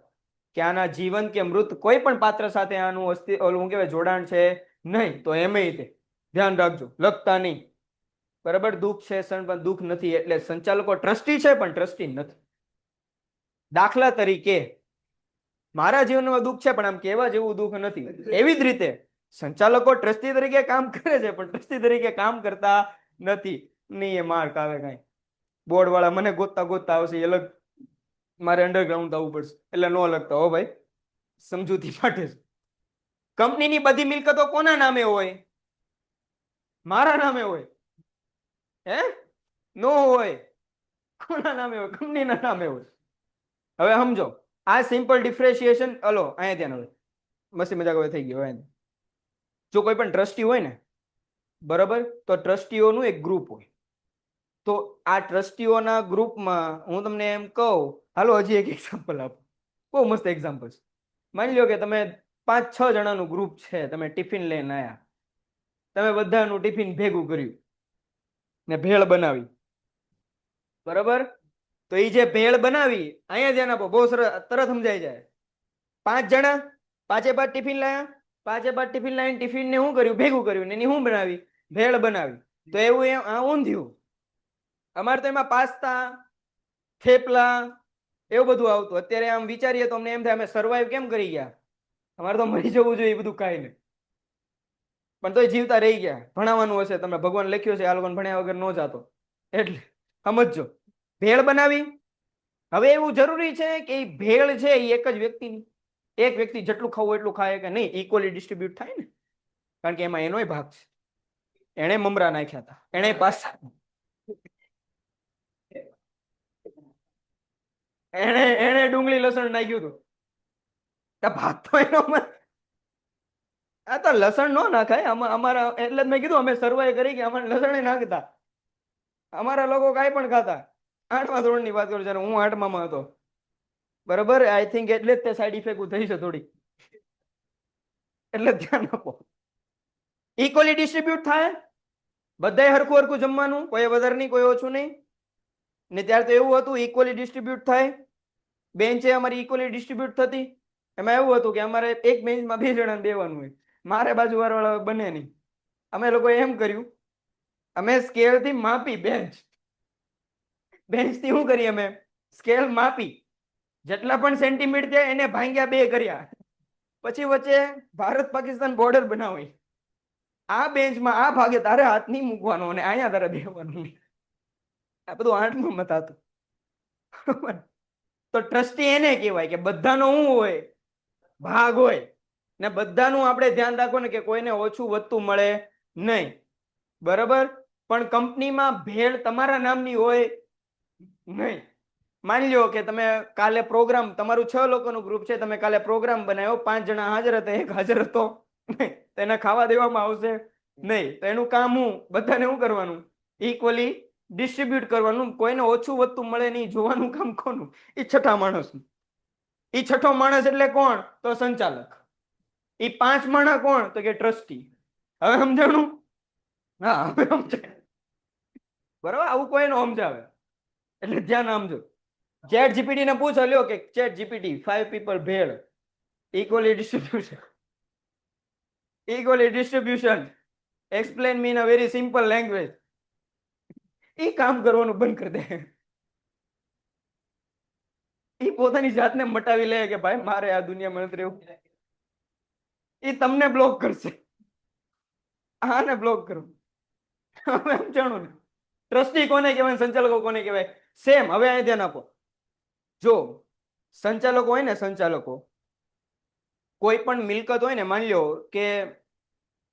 કે આના જીવન કે મૃત કોઈ પણ પાત્ર સાથે આનું ઓલું કહેવાય જોડાણ છે નહીં. તો એમય તે ધ્યાન રાખજો, લખતા નહીં, બરાબર. દુઃખ છે પણ દુઃખ નથી. એટલે સંચાલકો ટ્રસ્ટી છે પણ ટ્રસ્ટી નથી. દાખલા તરીકે મારા જીવનમાં દુઃખ છે પણ આમ કહેવા જેવું દુઃખ નથી. એવી જ રીતે સંચાલકો ટ્રસ્ટી તરીકે કામ કરે છે પણ ટ્રસ્ટી તરીકે કામ કરતા નથી. નહીં એ માર્ક આવે કાંઈ. બોર્ડ વાળા મને ગોતતા ગોતતા આવશે, એ અલગ મારે અંડરગ્રાઉન્ડ આવવું પડશે. એટલે ન લખતા હો ભાઈ, સમજૂતી માટે. કંપનીની બધી મિલકતો કોના નામે હોય? મારા નામે હોય. હે? નો હોય. કોના નામે હોય? કંપનીના નામે હોય. હવે સમજો, આ સિમ્પલ ડિફરન્શિએશન. હલો અહીંયા ધ્યાન. હવે મસ્તી મજાક હવે થઈ ગયો. જો કોઈ પણ ટ્રસ્ટી હોય ને, બરાબર, તો ટ્રસ્ટીઓનું એક ગ્રુપ હોય. તો આ ટ્રસ્ટીઓના ગ્રુપમાં હું તમને એમ કહું, હાલો હજી એક એક્ઝામ્પલ આપો. બહુ મસ્ત એક્ઝામ્પલ છે. માની લો કે તમે 5-6 જણાનું ગ્રુપ છે, તમે ટિફિન લઈને આવ્યા, તમે બધાનું ટિફિન ભેગું કર્યું ને ભેળ બનાવી, બરાબર. તો એ જે ભેળ બનાવી, અહીંયા ધ્યાન આપો, બહુ સરસ, તરત સમજાઈ જાય. 5 જણા, 5 ટિફિન લાયા, 5 ટિફિન લાવીને ટિફિનને શું કર્યું? ભેગું કર્યું ને એની શું બનાવી? ભેળ બનાવી. તો એવું આ ઊંધ્યું. અમારે તો એમાં પાસ્તા, થેપલા એવું બધું આવતું. અત્યારે આમ વિચારીએ તો અમને એમ થાય અમે સર્વાઈવ કેમ કરી ગયા. અમારે તો મરી જવું જોઈએ એ બધું કાંઈ નહીં, પણ તોય જીવતા રહી ગયા. ભણાવવાનું હશે, તમે ભગવાન લખ્યો છે આ લોકોને ભણ્યા વગર ન જાતો, એટલે સમજજો. ભેળ બનાવી. હવે એવું જરૂરી છે કે ઈ ભેળ છે એ એક જ વ્યક્તિની, એક વ્યક્તિ જેટલું ખાવું એટલું ખાય કે નહીં, ઇક્વલી ડિસ્ટ્રીબ્યુટ થાય ને, કારણ કે એમાં એનોય ભાગ છે. એણે મમરા નાખ્યા હતા, એણે પાસા, એણે ડુંગળી લસણ નાખ્યું હતું, તો ભાગ તો એનો આ તો લસણ નો નાખાય અમારા, એટલે જ મેં કીધું અમે સર્વાઈવ કરી કે અમારે લસણ નાખતા. અમારા લોકો કાંઈ પણ ખાતા. 8મા ધોરણની વાત કરું, જ્યારે હું 8મામાં હતો, બરોબર. આઈ થિંક એટલે જ તે સાઈડ ઇફેક્ટ થઈ છે થોડી, એટલે ધ્યાન આપો. ઇક્વલી ડિસ્ટ્રીબ્યુટ થાય, બધાય હરખું હરખું જમવાનું, કોઈ વધારે નહીં કોઈ ઓછું નહીં. ને ત્યારે તો એવું હતું ઇક્વલી ડિસ્ટ્રીબ્યુટ થાય. બેન્ચે અમારી ઇક્વલી ડિસ્ટ્રીબ્યુટ થતી. એમાં એવું હતું કે અમારે એક બેન્ચમાં 2 જણાને બેવાનું હોય, મારે બાજુ વાળા બને નહીં. અમે લોકો એમ કર્યું, અમે સ્કેલ થી માપી બેન્ચ થી શું કરીએ, અમે સ્કેલ માપી જેટલા પણ સેન્ટીમીટર થયા એને ભાંગ્યા 2 કર્યા, પછી વચ્ચે ભારત પાકિસ્તાન બોર્ડર બનાવી. આ બેન્ચમાં આ ભાગે તારે હાથ નહીં મૂકવાનો અને અહીંયા તારે બેવાનું. આ બધું 8માં મત હતું. તો ટ્રસ્ટી એને કહેવાય કે બધાનો શું હોય, ભાગ હોય, ને બધાનું આપણે ધ્યાન રાખો ને કે કોઈને ઓછું વધતું મળે નહીં, બરાબર. પણ કંપનીમાં ભેળ તમારા નામની હોય નહીં. માની લો કે તમે કાલે પ્રોગ્રામ, તમારું 6 લોકોનું ગ્રુપ છે, તમે કાલે પ્રોગ્રામ બનાવ્યો, 5 જણા હાજર હતા, 1 હાજર હતો નહીં, તો એને ખાવા દેવામાં આવશે નહીં. તો એનું કામ હું બધાને શું કરવાનું, ઇક્વલી ડિસ્ટ્રીબ્યુટ કરવાનું. કોઈને ઓછું વધતું મળે નહીં જોવાનું કામ કોનું, એ છઠ્ઠા માણસનું. એ છઠ્ઠો માણસ એટલે કોણ, તો સંચાલક. એ 5 માણસ કોણ, તો કે ટ્રસ્ટી. હવે સમજાણું? હા, હવે સમજાય, બરોબર. આવું કોઈ નો સમજાવે એટલે ધ્યાન આપજો. ચેટ જીપીટી ને પૂછો લ્યો કે ચેટ જીપીટી 5 પીપલ ભેળ equally distribution explain me in a very simple language. એ કામ કરવાનું બંધ કરી દે. એ પોતાની જાતને મટાવી લે કે ભાઈ મારે આ દુનિયામાં નથી રહેવું. એ તમને બ્લોક કરશે, આને બ્લોક કરો. હવે સમજાણું ને? ટ્રસ્ટી કોને કહેવાય, સંચાલકો કોને કહેવાય? સેમ. હવે અહીં ધ્યાન આપો. જો સંચાલકો હોય ને, સંચાલકો કોઈ પણ મિલકત હોય ને, માની લો કે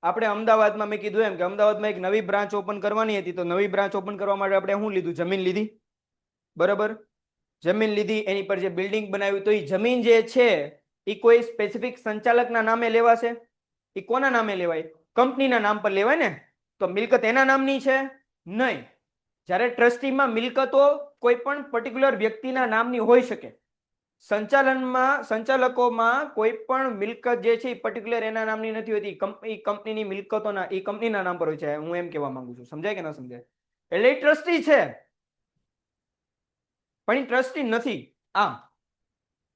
આપણે અમદાવાદમાં, મેં કીધું એમ કે અમદાવાદમાં એક નવી બ્રાન્ચ ઓપન કરવાની હતી. તો નવી બ્રાન્ચ ઓપન કરવા માટે આપણે શું લીધું, જમીન લીધી, બરાબર. જમીન લીધી, એની પર જે બિલ્ડિંગ બનાવ્યું, તો એ જમીન જે છે એ કોઈ સ્પેસિફિક સંચાલકના નામે લેવાશે? એ કોના નામે લેવાય? કંપનીના નામ પર લેવાય ને. તો મિલકત એના નામની છે નહીં. જ્યારે ટ્રસ્ટીમાં મિલકતો કોઈ પણ પર્ટિક્યુલર વ્યક્તિના નામની હોઈ શકે. સંચાલનમાં, સંચાલકોમાં કોઈ પણ મિલકત જે છે એ પર્ટિક્યુલર એના નામની નથી હોતી. કંપનીની મિલકતોના, એ કંપનીના નામ પર હોય છે. હું એમ કહેવા માંગુ છું, સમજાય કે ના સમજાય? એટલે એ ટ્રસ્ટી છે પણ એ ટ્રસ્ટી નથી. આમ,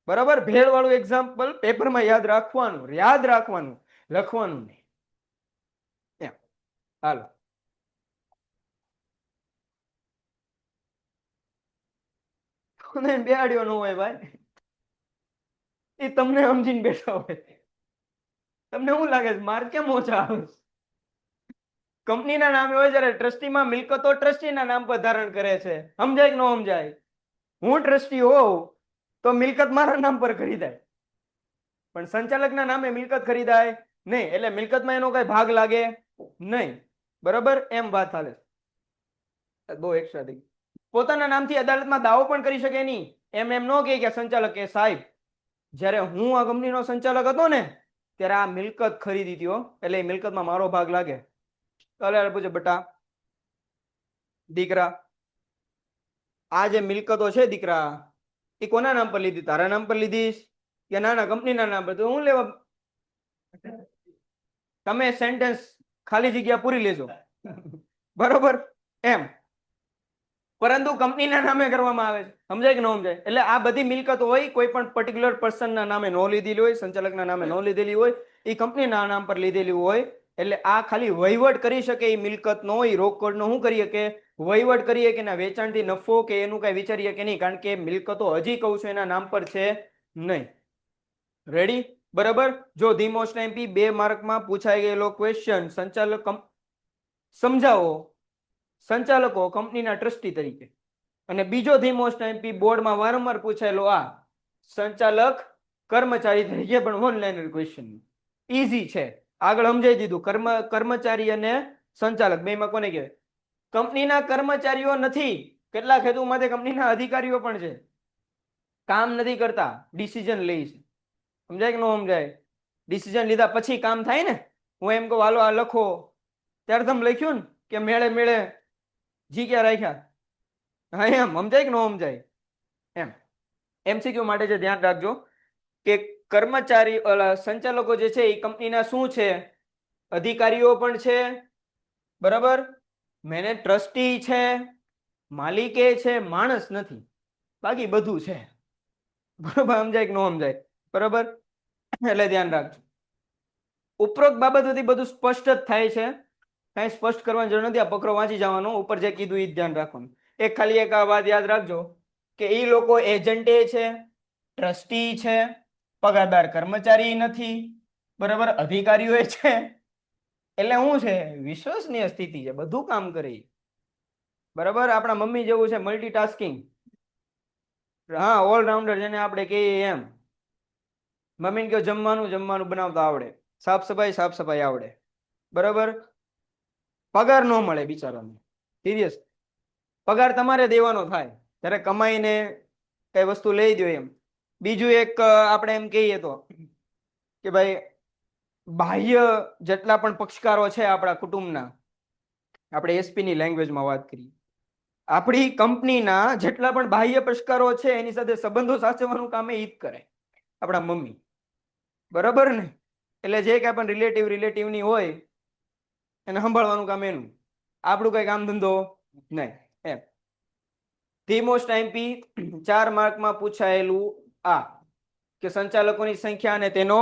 બરાબર. ભેળ વાળું એક્ઝામ્પલ પેપરમાં યાદ રાખવાનું, લખવાનું નહીં. એમ હાલો. બેહાડ્યો ન હોય ભાઈ, એ તમને સમજીને બેઠા હોય. તમને શું લાગે છે માર્ક કેમ ઓછા આવે? કંપનીના નામે હોય, જ્યારે ટ્રસ્ટીમાં મિલકતો ટ્રસ્ટીના નામ પર ધારણ કરે છે. સમજાય કે ન સમજાય? હું ટ્રસ્ટી હોઉં તો મિલકત મારા નામ પર ખરીદાય, પણ સંચાલકના નામે મિલકત ખરીદાય નહીં. એટલે મિલકતમાં એનો કઈ ભાગ લાગે નહીં, બરાબર. એમ વાત હાલે. બહુ એક્સ્ટ્રા થઈ. પોતાના નામથી અદાલતમાં દાવો પણ કરી શકે નહીં. એમ ન કહે કે સંચાલક કે સાહેબ જ્યારે હું આ કંપનીનો સંચાલક હતો ને ત્યારે આ મિલકત ખરીદી હતી, એટલે એ મિલકતમાં મારો ભાગ લાગે. પૂછે બટા દીકરા, આ જે મિલકતો છે દીકરા, એ કોના નામ પર લીધી? તારા નામ પર લીધીશ કે ના ના કંપનીના નામ પર? તો હું લેવા? તમે સેન્ટેન્સ ખાલી જગ્યા પૂરી લેજો, બરોબર. એમ, પરંતુ કંપનીના નામે કરવામાં આવે છે. સમજાય કે ન સમજાય? એટલે આ બધી મિલકત હોય, કોઈ પણ પર્ટિક્યુલર પર્સનના નામે ન લીધેલી હોય, સંચાલકના નામે ન લીધેલી હોય, એ કંપનીના નામ પર લીધેલી હોય. એટલે આ ખાલી વહીવટ કરી શકે એ મિલકત નો, એ રોકડનો શું કરી શકે? વહીવટ કરીએ કે ના, વેચાણથી નફો કે એનું કઈ વિચારીએ કે નહીં, કારણ કે મિલકતો હજી કહું છું એના નામ પર છે નહીં. રેડી? બરાબર. જો ધી મોસ્ટ એમપી 2 માર્કમાં પૂછાઈ ગયેલો ક્વેશ્ચન, સમજાવો સંચાલકો કંપનીના ટ્રસ્ટી તરીકે. અને બીજો ધી મોસ્ટ એમપી બોર્ડમાં વારંવાર પૂછાયેલો આ સંચાલક કર્મચારી તરીકે, પણ ઓનલાઈન ક્વેશ્ચન ઈઝી છે. આગળ સમજાઈ દીધું. કર્મચારી અને સંચાલક બેમાં કોને કહેવાય? કંપનીના કર્મચારીઓ નથી, કેટલાક હેતુ માટે કંપનીના અધિકારીઓ પણ છે, કામ નથી કરતા, ડિસિઝન લે છે. સમજાય કે ન સમજાય? ડિસિઝન લીધા પછી કામ થાય ને. હું એમ કહું હાલો આ લખો, ત્યારે તમે લખ્યું ને કે મેળે મેળે જી ક્યાં રાખ્યા? હા, એમ સમજાય કે ન સમજાય? એમ એમસીક્યુ માટે જે ધ્યાન રાખજો કે કર્મચારી સંચાલકો જે છે એ કંપનીના શું છે? અધિકારીઓ પણ છે, બરાબર, ટ્રસ્ટી છે, માલિકે છે, માણસ નથી, બાકી બધું છે. બરોબર? સમજાય કે ન સમજાય? બરાબર, એટલે ધ્યાન રાખજો. ઉપરોક્ત બાબતોથી બધું સ્પષ્ટ જ થાય છે, કઈ સ્પષ્ટ કરવાની જરૂર નથી. આ ફકરો વાંચી જવાનો, ઉપર જે કીધું એ ધ્યાન રાખવાનું. એક ખાલી એક આ વાત યાદ રાખજો કે એ લોકો એજન્ટે છે, ટ્રસ્ટી છે, પગારદાર કર્મચારી નથી, બરાબર, અધિકારીઓ છે. એટલે શું છે? વિશ્વસનીય સ્થિતિ છે, બધું કામ કરે. બરાબર, આપણા મમ્મી જેવું છે, મલ્ટીટાસ્કિંગ. હા, ઓલરાઉન્ડર જેને આપણે કહીએ એમ. મમ્મીને કહો જમવાનું બનાવતા આવડે, સાફ સફાઈ આવડે, બરાબર. પગાર ન મળે બિચારાને, સિરિયસ. પગાર તમારે દેવાનો થાય ત્યારે કમાઈને કઈ વસ્તુ લઈ દો એમ. બીજું એક આપણે એમ કહીએ તો કે ભાઈ બાહ્ય જેટલા પણ પક્ષકારો છે આપણા કુટુંબના, આપણે એસપી ની લેંગ્વેજમાં વાત કરીએ, આપણી કંપનીના જેટલા પણ બાહ્ય પક્ષકારો છે એની સાથે સંબંધો સાચવવાનું કામ એ જ કરે, આપણા મમ્મી. બરાબર ને? એટલે જે કઈ પણ રિલેટિવ ની હોય એને સંભાળવાનું કામ એનું, આપણું કઈ કામ ધંધો નહીં. એમ ધી મોસ્ટ એમપી 4 માર્કમાં પૂછાયેલું આ કે સંચાલકોની સંખ્યા અને તેનો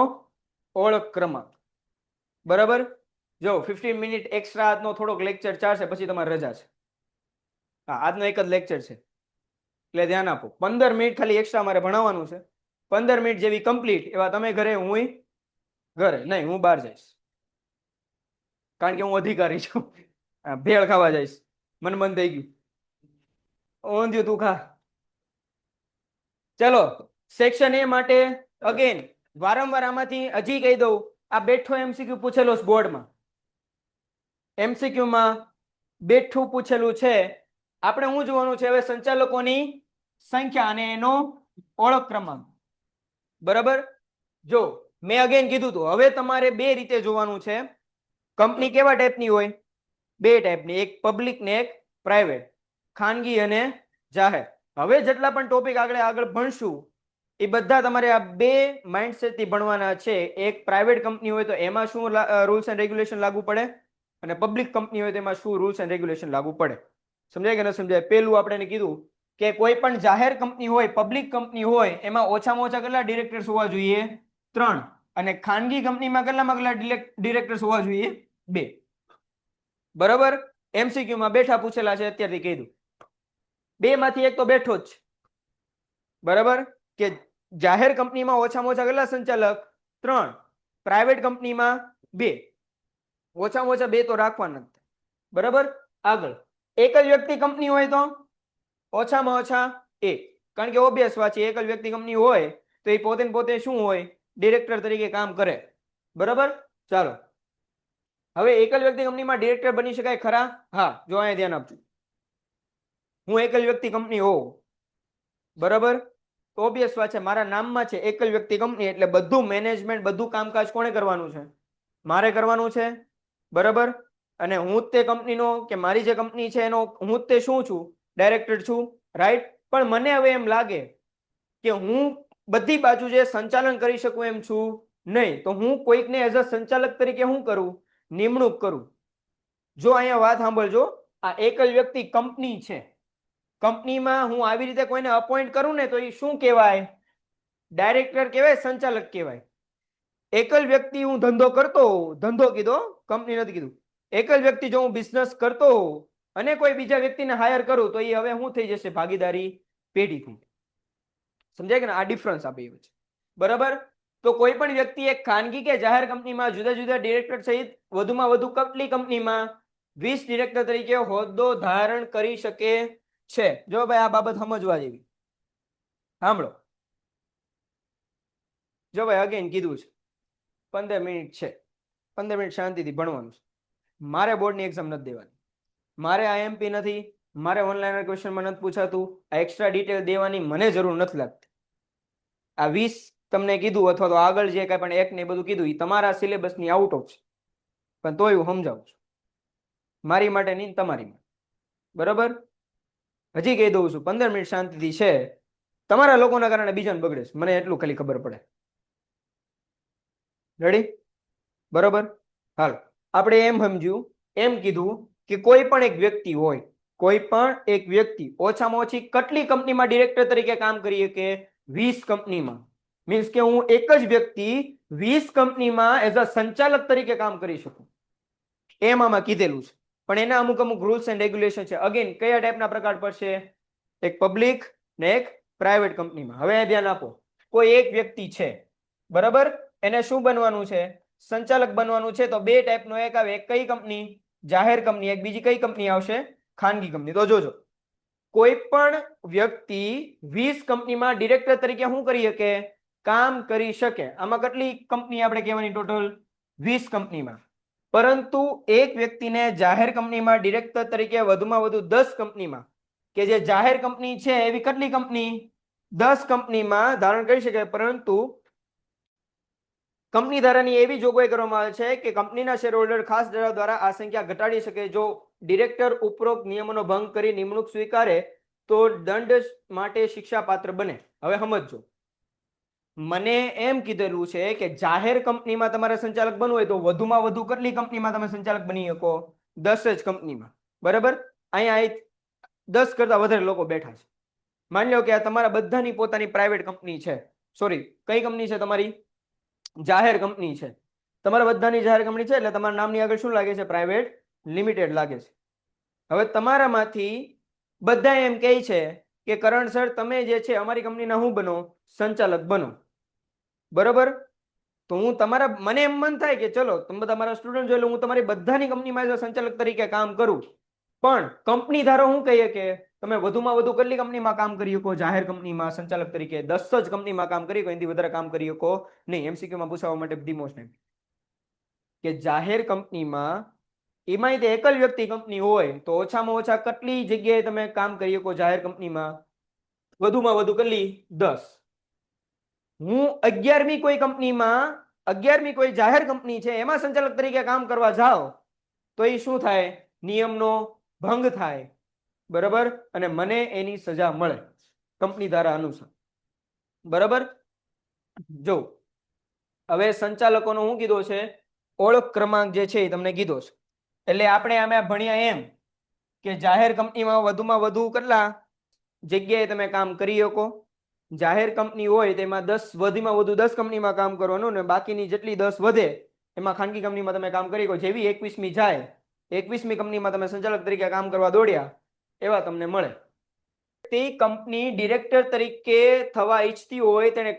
ઓળખ ક્રમાંક. બરાબર. જો 15 મિનિટ એક્સ્ટ્રા આજનો થોડોક લેક્ચર ચાલશે, પછી તમારે રજા છે. હા, આજનો એક જ લેક્ચર છે એટલે ધ્યાન આપો. 15 મિનિટ ખાલી એક્સ્ટ્રા મારે ભણાવવાનું છે. 15 મિનિટ જેવી કમ્પ્લીટ એવા તમે ઘરે, હું ઘરે નહીં, હું બહાર જઈશ, કારણ કે હું અધિકારી છું. ભેળ ખાવા જઈશ, મન મન થઈ ગયું, ઊંધિયું તું ખા. ચલો, સેક્શન એ માટે અગેન વારંવાર આમાંથી હજી કહી દઉં, આ બેઠો એમસીક્યુ પૂછેલો છે બોર્ડમાં. એમસીક્યુ માં બેઠું પૂછેલું છે. આપણે શું જોવાનું છે હવે? સંચાલકોની સંખ્યા અને એનો ઓળખ ક્રમાંક. બરાબર. જો મેં અગેન કીધું હતું, હવે તમારે બે રીતે જોવાનું છે. કંપની કેવા ટાઈપની હોય? બે ટાઈપની, એક પબ્લિક ને એક પ્રાઇવેટ, ખાનગી અને જાહેર. હવે જેટલા પણ ટોપિક આગળ ભણશું એ બધા તમારે આ બે માઇન્ડસેટ થી ભણવાના છે. એક પ્રાઇવેટ કંપની હોય તો એમાં શું રૂલ્સ એન્ડ રેગ્યુલેશન લાગુ પડે, અને પબ્લિક કંપની હોય તો એમાં શું રૂલ્સ એન્ડ રેગ્યુલેશન લાગુ પડે. સમજાય કે ન સમજાય? પેલું આપણે કીધું કે કોઈ પણ જાહેર કંપની હોય, પબ્લિક કંપની હોય, એમાં ઓછામાં ઓછા કેટલા ડિરેક્ટર્સ હોવા જોઈએ? 3. અને ખાનગી કંપનીમાં કેટલા ડિરેક્ટર્સ હોવા જોઈએ? 2. બરાબર. એમસીક્યુ માં બેઠા પૂછેલા છે, અત્યારથી કહી દઉં. 2 માંથી એક તો બેઠો જ છે. બરાબર. કે જાહેર કંપનીમાં ઓછામાં ઓછા કેટલા સંચાલક? 3. પ્રાઇવેટ કંપનીમાં 2. ઓછામાં ઓછા 2 તો રાખવાના. બરાબર. આગળ એક જ વ્યક્તિ કંપની હોય તો ઓછામાં ઓછા 1, કારણ કે ઓબ્વિયસ વાત છે, એક જ વ્યક્તિ કંપની હોય તો એ પોતે શું હોય? ડિરેક્ટર તરીકે કામ કરે. બરાબર. ચાલો, હવે એક જ વ્યક્તિ કંપનીમાં ડિરેક્ટર બની શકાય ખરા? હા. જો અહીંયા ધ્યાન આપજો, હું એક જ વ્યક્તિ કંપની હોઉં, બરાબર, તો ઓબ્વિયસ વાત છે, મારા નામમાં છે એક જ વ્યક્તિ કંપની, એટલે બધું મેનેજમેન્ટ, બધું કામકાજ કોણે કરવાનું છે? મારે કરવાનું છે. બરાબર. અને હું જ તે કંપનીનો, કે મારી જે કંપની છે એનો હું જ તે શું છું? ડાયરેક્ટર છું. રાઈટ. પણ મને હવે એમ લાગે કે હું બધી બાજુ જે સંચાલન કરી શકું એમ છું નહીં, તો હું કોઈકને એઝ અ સંચાલક તરીકે શું કરું? નિમણૂક કરું. જો અહીંયા વાત સાંભળજો, આ એક જ વ્યક્તિ કંપની છે, કંપનીમાં હું આવી રીતે કોઈને અપોઇન્ટ કરું ને તો એ શું કહેવાય? ડાયરેક્ટર કહેવાય, સંચાલક કહેવાય. એક જ વ્યક્તિ હું ધંધો કરતો હોઉં, ધંધો કીધો, કંપની નથી કીધું, એક જ વ્યક્તિ જો હું બિઝનેસ કરતો હોઉં અને કોઈ બીજા વ્યક્તિને હાયર કરું તો એ હવે શું થઈ જશે? ભાગીદારી પેઢી થઈ. સમજાય કે આ ડિફરન્સ આપે છે. બરાબર? તો કોઈ પણ વ્યક્તિ એક ખાનગી કે જાહેર કંપનીમાં જુદા જુદા ડિરેક્ટર સહિત વધુમાં વધુ કેટલી કંપનીમાં 20 ડિરેક્ટર તરીકે હોદ્દો ધારણ કરી શકે છે? જો ભાઈ આ બાબત સમજવા જેવી. સાંભળો, જો ભાઈ અગેન કીધું છે 15 મિનિટ છે, 15 મિનિટ શાંતિથી ભણવાનું છે. મારે બોર્ડની એક્ઝામ નથી દેવાની, મારે આઈએમપી નથી, મારે ઓનલાઈન ક્વેશ્ચનમાં નથી પૂછાતું, આ એક્સ્ટ્રા ડિટેલ દેવાની મને જરૂર નથી લાગતી. આ 20 તમને કીધું અથવા તો આગળ જે કાંઈ પણ એક ને બધું કીધું એ તમારા સિલેબસની આઉટ ઓફ છે, પણ તોય હું સમજાવું છું, મારી માટે નહીં, તમારી માટે. બરાબર? હજી કહી દઉં છું 15 મિનિટ શાંતિથી છે, તમારા લોકોના કારણે બીજાને બગડે છે, મને એટલું ખાલી ખબર પડે. રેડી? બરોબર? હાલો, આપણે એમ સમજ્યું, એમ કીધું કે કોઈ પણ એક વ્યક્તિ હોય, કોઈ પણ એક વ્યક્તિ ઓછામાં ઓછી કેટલી કંપનીમાં ડિરેક્ટર તરીકે કામ કરી શકે? 20 કંપનીમાં. મીન્સ કે હું એક જ વ્યક્તિ 20 કંપનીમાં એઝ અ સંચાલક તરીકે કામ કરી શકું, એમ આમાં કીધેલું છે. પણ એના અમુક અમુક રૂલ્સ એન્ડ રેગ્યુલેશન છે. અગેન કયા ટાઈપના પ્રકાર પડશે? એક પબ્લિક ને એક પ્રાઇવેટ કંપનીમાં. હવે ધ્યાન આપો, કોઈ એક વ્યક્તિ છે, બરાબર, એને શું બનવાનું છે? સંચાલક બનવાનું છે. તો બે ટાઈપનો એક આવે, એક કઈ કંપની? જાહેર કંપની. એક બીજી કઈ કંપની આવશે? ખાનગી કંપની. તો જોજો, કોઈ પણ વ્યક્તિ 20 કંપનીમાં ડિરેક્ટર તરીકે શું કરી શકે? કામ કરી શકે. આમાં કેટલી કંપની આપણે કહેવાની? ટોટલ 20 કંપનીમાં. પરંતુ એક વ્યક્તિને જાહેર કંપનીમાં ડિરેક્ટર તરીકે વધુમાં વધુ 10 કંપનીમાં, કે જે જાહેર કંપની છે એવી કેટલી કંપની? 10 કંપનીમાં ધારણ કરી શકે. પરંતુ કંપની ધારાની એવી જોગવાઈ કરવામાં આવે છે કે કંપનીના શેર હોલ્ડર ખાસ ઠરાવ દ્વારા આ સંખ્યા ઘટાડી શકે. જો ડિરેક્ટર ઉપરોક્ત નિયમોનો ભંગ કરી નિમણૂક સ્વીકારે તો દંડ માટે શિક્ષાપાત્ર બને. હવે સમજો, મને એમ કીધેલું છે કે જાહેર કંપનીમાં તમારે સંચાલક બનવું હોય તો વધુમાં વધુ કેટલી કંપનીમાં તમે સંચાલક બની શકો? 10 જ કંપનીમાં. બરાબર? અહીંયા 10 કરતા વધારે લોકો બેઠા છે. માની લો કે આ તમારા બધાની પોતાની પ્રાઇવેટ કંપની છે, સોરી, કઈ કંપની છે તમારી? જાહેર કંપની છે. તમારા બધાની જાહેર કંપની છે એટલે તમારા નામની આગળ શું લાગે છે? પ્રાઇવેટ લિમિટેડ લાગે છે. હવે તમારામાંથી બધા એમ કહે છે કે કરણ સર તમે જે છે અમારી કંપનીના શું બનો? સંચાલક બનો. બરોબર? તો હું તમારા, મને એમ મન થાય કે ચલો તમે બધા મારા સ્ટુડન્ટ છો એટલે હું તમારી બધાની કંપનીમાં સંચાલક તરીકે કામ કરું, પણ કંપની ધારો હું કહીએ કે તમે વધુમાં વધુ કેટલી કંપનીમાં કામ કરી શકો? જાહેર કંપનીમાં સંચાલક તરીકે 10 જ કંપનીમાં કામ કરી શકો, એનાથી વધારે કામ કરી શકો નહીં. એમસીક્યુમાં પૂછવા માટે બધી મોસ્ટ કે જાહેર કંપનીમાં એમાંય તે એક જ વ્યક્તિ કંપની હોય તો ઓછામાં ઓછા કેટલી જગ્યાએ તમે કામ કરી શકો? જાહેર કંપનીમાં વધુમાં વધુ કેટલી? 10. હું 11મી કોઈ કંપનીમાં, 11મી કોઈ જાહેર કંપની છે એમાં સંચાલક તરીકે કામ કરવા જાઓ તો એ શું થાય? નિયમનો ભંગ થાય. બરાબર? અને મને એની સજા મળે કંપની ધારા અનુસાર. બરાબર? જો હવે સંચાલકોનો શું કીધો છે? ઓળખ ક્રમાંક જે છે એ તમને કીધો છે. એટલે આપણે આમે ભણ્યા એમ કે જાહેર કંપનીમાં વધુમાં વધુ કેટલા જગ્યાએ તમે કામ કરી શકો? જાહેર કંપની હોય તેમાં 10, વધુમાં વધુ 10 કંપનીમાં કામ કરવાનું, ને બાકીની જેટલી 10 વધે એમાં ખાનગી કંપનીમાં તમે કામ કરી શકો. જેવી 21મી જાય, 21મી કંપનીમાં તમે સંચાલક તરીકે કામ કરવા દોડ્યા એવા તમને મળે. તે કંપની ડિરેક્ટર તરીકે થવા ઈચ્છતી હોય તેને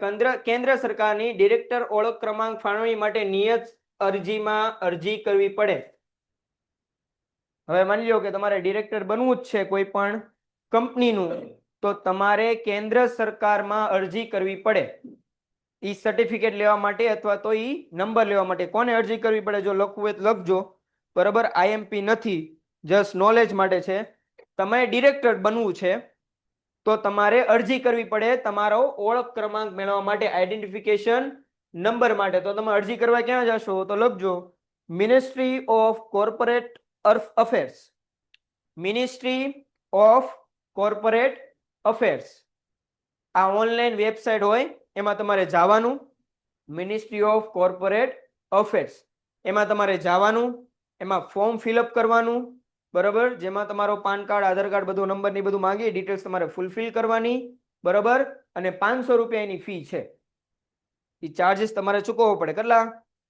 કેન્દ્ર સરકારની ડિરેક્ટર ઓળખ ક્રમાંક ફાળવણી માટે નિયત અરજીમાં અરજી કરવી પડે. હવે માની લો કે તમારે ડિરેક્ટર બનવું જ છે કોઈ પણ કંપનીનું, તો તમારે કેન્દ્ર સરકારમાં અરજી કરવી પડે ઈ સર્ટિફિકેટ લેવા માટે અથવા તો ઈ નંબર લેવા માટે. કોને અરજી કરવી પડે? જો લખવું હોય તો લખજો. બરાબર? આઈએમપી નથી, જસ્ટ નોલેજ માટે છે. તમે ડિરેક્ટર બનવું છે તો તમારે અરજી કરવી પડે તમારો ઓળખ ક્રમાંક મેળવવા માટે, આઈડેન્ટિફિકેશન નંબર માટે. તો તમે અરજી કરવા ક્યાં જશો? તો લખજો, ministry of corporate affairs. Ministry of corporate affairs. આ ઓનલાઈન વેબસાઇટ હોય એમાં તમારે જવાનું, મિનિસ્ટ્રી ઓફ કોર્પોરેટ અફેર્સ, એમાં તમારે જવાનું, એમાં ફોર્મ ફિલઅપ કરવાનું. બરાબર? જેમાં તમારો પાન કાર્ડ, આધાર કાર્ડ, બધું નંબર ની બધું માંગી, ડિટેલ્સ તમારે ફૂલફિલ કરવાની. બરાબર? અને 500 રૂપિયા એની ફી છે. એ ચાર્જીસ તમારે ચૂકવવો પડે. કેટલા?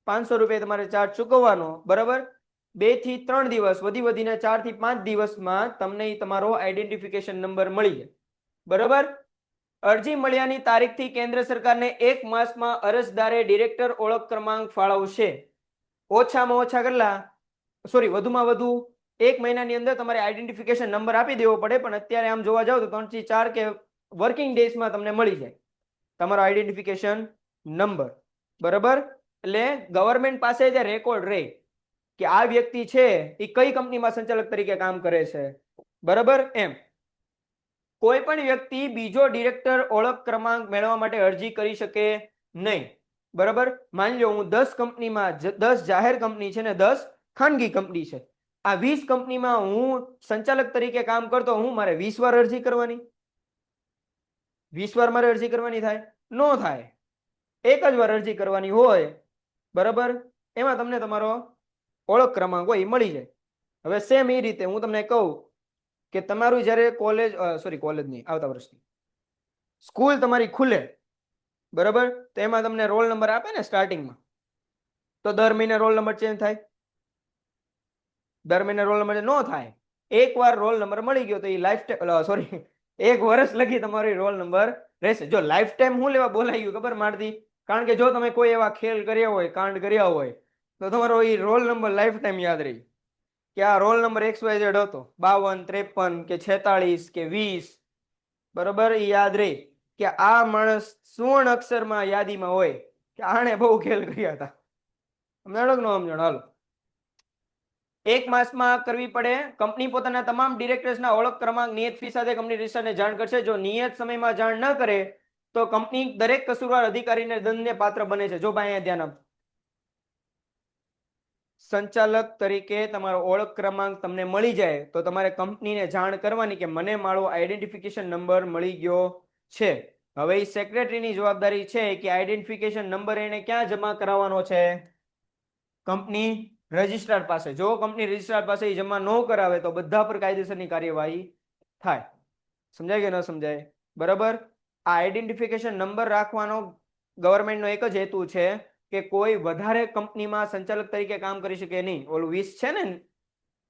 500 રૂપિયા તમારે ચાર્જ ચૂકવવાનો. બરાબર? 2 થી 3 દિવસ, વધીને 4 થી 5 દિવસમાં તમને ઈ તમારો આઈડેન્ટિફિકેશન નંબર મળી જાય. બરાબર? અરજી મળ્યાની તારીખથી કેન્દ્ર સરકારને 1 માસમાં અરજદારે ડિરેક્ટર ઓળખ ક્રમાંક ફાળવશે. ઓછામાં ઓછા કેટલા, વધુમાં વધુ 1 મહિનાની અંદર તમારે આઈડેન્ટિફિકેશન નંબર આપી દેવો પડે, પણ અત્યારે આમ જોવા જાવ તો 3 થી 4 કે વર્કિંગ ડેઝમાં તમને મળી જાય તમારો આઈડેન્ટિફિકેશન નંબર. બરાબર? એટલે ગવર્મેન્ટ પાસે જે રેકોર્ડ રહે કે આ વ્યક્તિ છે એ કઈ કંપનીમાં સંચાલક તરીકે કામ કરે છે. બરાબર? એમ કોઈ પણ વ્યક્તિ બીજો ડિરેક્ટર ઓળખ ક્રમાંક મેળવવા માટે અરજી કરી શકે નહીં. બરાબર? માની લો હું 10 કંપનીમાં 10 જાહેર કંપની છે ને 10 ખાનગી કંપની છે. આ 20 કંપનીમાં હું સંચાલક તરીકે કામ કરતો, હું મારે 20 વાર અરજી કરવાની? 20 વાર મારે અરજી કરવાની થાય? નો થાય. એક જ વાર અરજી કરવાની હોય. બરાબર? એમાં તમને તમારો ઓળખ ક્રમાંક હોય એ મળી જાય. હવે સેમ એ રીતે હું તમને કહું કે તમારું જ્યારે કોલેજ નહીં, આવતા વર્ષની સ્કૂલ તમારી ખુલે, બરાબર, તો એમાં તમને રોલ નંબર આપે ને સ્ટાર્ટિંગમાં, તો દર મહિને રોલ નંબર ચેન્જ થાય? દર મહિને રોલ નંબર નો થાય. એકવાર રોલ નંબર મળી ગયો તો એ લાઈફ ટાઈમ, 1 વર્ષ લગી તમારો રોલ નંબર રહેશે. જો લાઈફ ટાઈમ હું લેવા બોલાઈ ગયું ખબર મારતી, કારણ કે જો તમે કોઈ એવા ખેલ કર્યા હોય, કાંડ કર્યા હોય, તો તમારો એ રોલ નંબર લાઈફ ટાઈમ યાદ રહી કે આ રોલ નંબર XYZ હતો, 52, 53 કે 46 કે 20. બરોબર? એ યાદ રહી કે આ માણસ સુવર્ણ અક્ષરમાં યાદીમાં હોય કે આણે બહુ ખેલ કર્યા હતા. સમજાણો કે ન સમજાણો? હાલો. 1 માસમાં કરવી પડે. કંપની પોતાના તમામ ડિરેક્ટર્સના ઓળખ ક્રમાંક નિયત ફી સાથે કંપની રજિસ્ટ્રારને જાણ કરશે. જો નિયત સમયમાં જાણ ન કરે તો કંપની દરેક કસૂરવાર અધિકારીને દંડને પાત્ર બને છે. જો ભાઈ અહીંયા ધ્યાન આપો. સંચાલક તરીકે તમારો ઓળખ ક્રમાંક તમને મળી જાય તો તમારે કંપનીને જાણ કરવાની કે મને મારો આઈડેન્ટિફિકેશન નંબર મળી ગયો છે. હવે એ સેક્રેટરીની જવાબદારી છે કે આઈડેન્ટિફિકેશન નંબર એને ક્યાં જમા કરાવવાનો છે? કંપની રજિસ્ટ્રાર પાસે. જો કંપની રજિસ્ટ્રાર પાસે એ જમા ન કરાવે તો બધા પર કાયદેસરની કાર્યવાહી થાય. સમજાય કે ન સમજાય? બરાબર? આ આઈડેન્ટિફિકેશન નંબર રાખવાનો ગવર્મેન્ટનો એક જ હેતુ છે કે કોઈ વધારે કંપનીમાં સંચાલક તરીકે કામ કરી શકે નહીં. ઓલું 20 છે ને,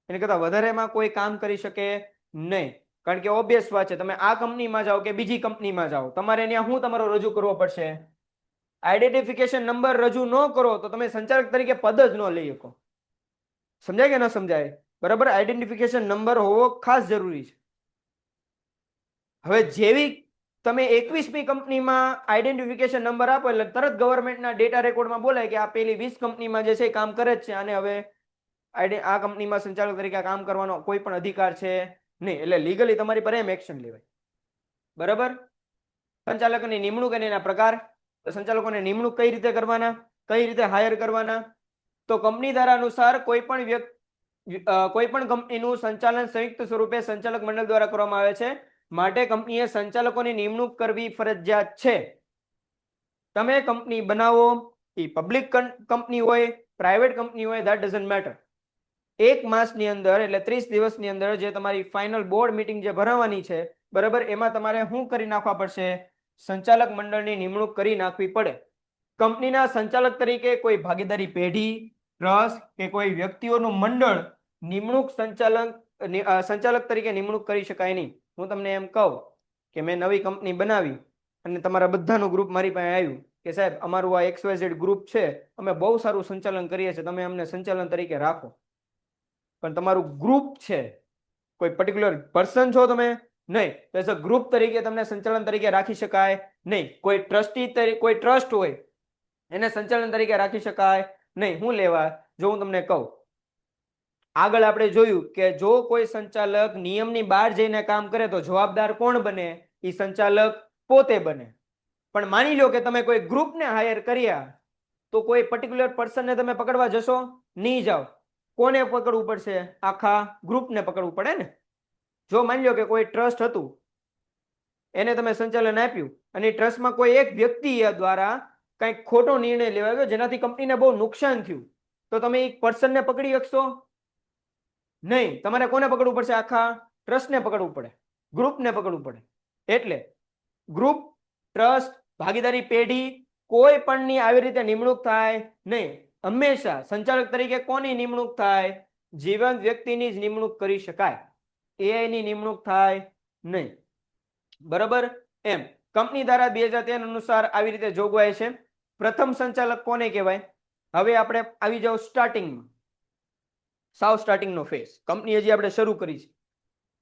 એને કરતા વધારેમાં કોઈ કામ કરી શકે નહીં. કારણ કે ઓબ્વિયસ વાત છે, તમે આ કંપનીમાં જાઓ કે બીજી કંપનીમાં જાઓ, તમારે ત્યાં શું તમારો રજૂ કરવો પડશે? આઈડેન્ટિફિકેશન નંબર રજૂ ન કરો તો તમે સંચાલક તરીકે પદ જ ન લઈ શકો. સમજાય કે ન સમજાય? બરાબર? આઈડેન્ટિફિકેશન નંબર હોવો ખાસ જરૂરી છે. હવે જેવી તમે 21મી કંપનીમાં આઈડેન્ટિફિકેશન નંબર આપો એટલે તરત ગવર્મેન્ટના ડેટા રેકોર્ડમાં બોલાય કે આ પેલી 20 કંપનીમાં જે છે કામ કરે જ છે, અને હવે આ કંપનીમાં સંચાલક તરીકે કામ કરવાનો કોઈ પણ અધિકાર છે નહીં. એટલે લીગલી તમારી પર એમ એક્શન લેવાય. બરાબર? સંચાલકોની નિમણૂક અને એના પ્રકાર. સંચાલકોને નિમણૂક કઈ રીતે કરવાના, કઈ રીતે હાયર કરવાના? તો કંપની ધારા અનુસાર કોઈ પણ કંપનીનું સંચાલન સંયુક્ત સ્વરૂપે સંચાલક મંડળ દ્વારા કરવામાં આવે છે. માટે કંપનીએ સંચાલકોની નિમણૂક કરવી ફરજિયાત છે. તમે કંપની બનાવો, એ પબ્લિક કંપની હોય, પ્રાઇવેટ કંપની હોય, ધેટ ડઝન્ટ મેટર. 1 માસની અંદર એટલે 30 દિવસની અંદર જે તમારી ફાઇનલ બોર્ડ મીટિંગ જે ભરાવાની છે, બરાબર, એમાં તમારે શું કરી નાખવા પડશે? સંચાલક મંડળની નિમણૂક કરી નાખવી પડે. કંપનીના સંચાલક તરીકે કોઈ ભાગીદારી પેઢી, ટ્રસ્ટ કે કોઈ વ્યક્તિઓનું મંડળ નિમણૂક સંચાલક તરીકે નિમણૂક કરી શકાય નહીં. હું તમને એમ કહું કે મેં નવી કંપની બનાવી અને તમારા બધાનું ગ્રુપ મારી પાસે આવ્યું કે સાહેબ અમારું આ XYZ ગ્રુપ છે, અમે બહુ સારું સંચાલન કરીએ છીએ, તમે અમને સંચાલન તરીકે રાખો. પણ તમારું ગ્રુપ છે, કોઈ પર્ટિક્યુલર પર્સન છો તમે નહીં, તો એઝ અ ગ્રુપ તરીકે તમને સંચાલન તરીકે રાખી શકાય નહીં. કોઈ કોઈ ટ્રસ્ટ હોય એને સંચાલન તરીકે રાખી શકાય નહીં. હું લેવા? જો હું તમને કહું, આગળ આપણે જોયું કે જો કોઈ સંચાલક નિયમની બહાર જઈને કામ કરે તો જવાબદાર કોણ બને? એ સંચાલક પોતે બને. પણ માની લો કે તમે કોઈ ગ્રુપને હાયર કર્યા તો કોઈ પર્ટિક્યુલર પર્સનને તમે પકડવા જશો નહીં? જાઓ. કોને પકડવું પડશે? આખા ગ્રુપને પકડવું પડે ને. જો માની લો કે કોઈ ટ્રસ્ટ હતું, એને તમે સંચાલન આપ્યું અને ટ્રસ્ટમાં કોઈ એક વ્યક્તિ દ્વારા કંઈક ખોટો નિર્ણય લેવાયો જેનાથી કંપનીને બહુ નુકસાન થયું, તો તમે એક પર્સનને પકડી શકશો નહીં. તમારે કોને પકડવું પડશે? આખા ટ્રસ્ટને પકડવું પડે, ગ્રુપને પકડવું પડે. એટલે ગ્રુપ, ટ્રસ્ટ, ભાગીદારી પેઢી કોઈ પણની આવી રીતે નિમણૂક થાય નહીં. હંમેશા સંચાલક તરીકે કોની નિમણૂક થાય? જીવંત વ્યક્તિની જ નિમણૂક કરી શકાય, એઆઈ ની નિમણૂક થાય નહીં. બરાબર. એમ કંપની ધારા 2013 અનુસાર આવી રીતે જોગવાઈ છે. પ્રથમ સંચાલક કોને કહેવાય? હવે આપણે આવી જાવ સ્ટાર્ટિંગમાં, સાવ સ્ટાર્ટિંગનો ફેઝ. કંપની હજી આપણે શરૂ કરી છે.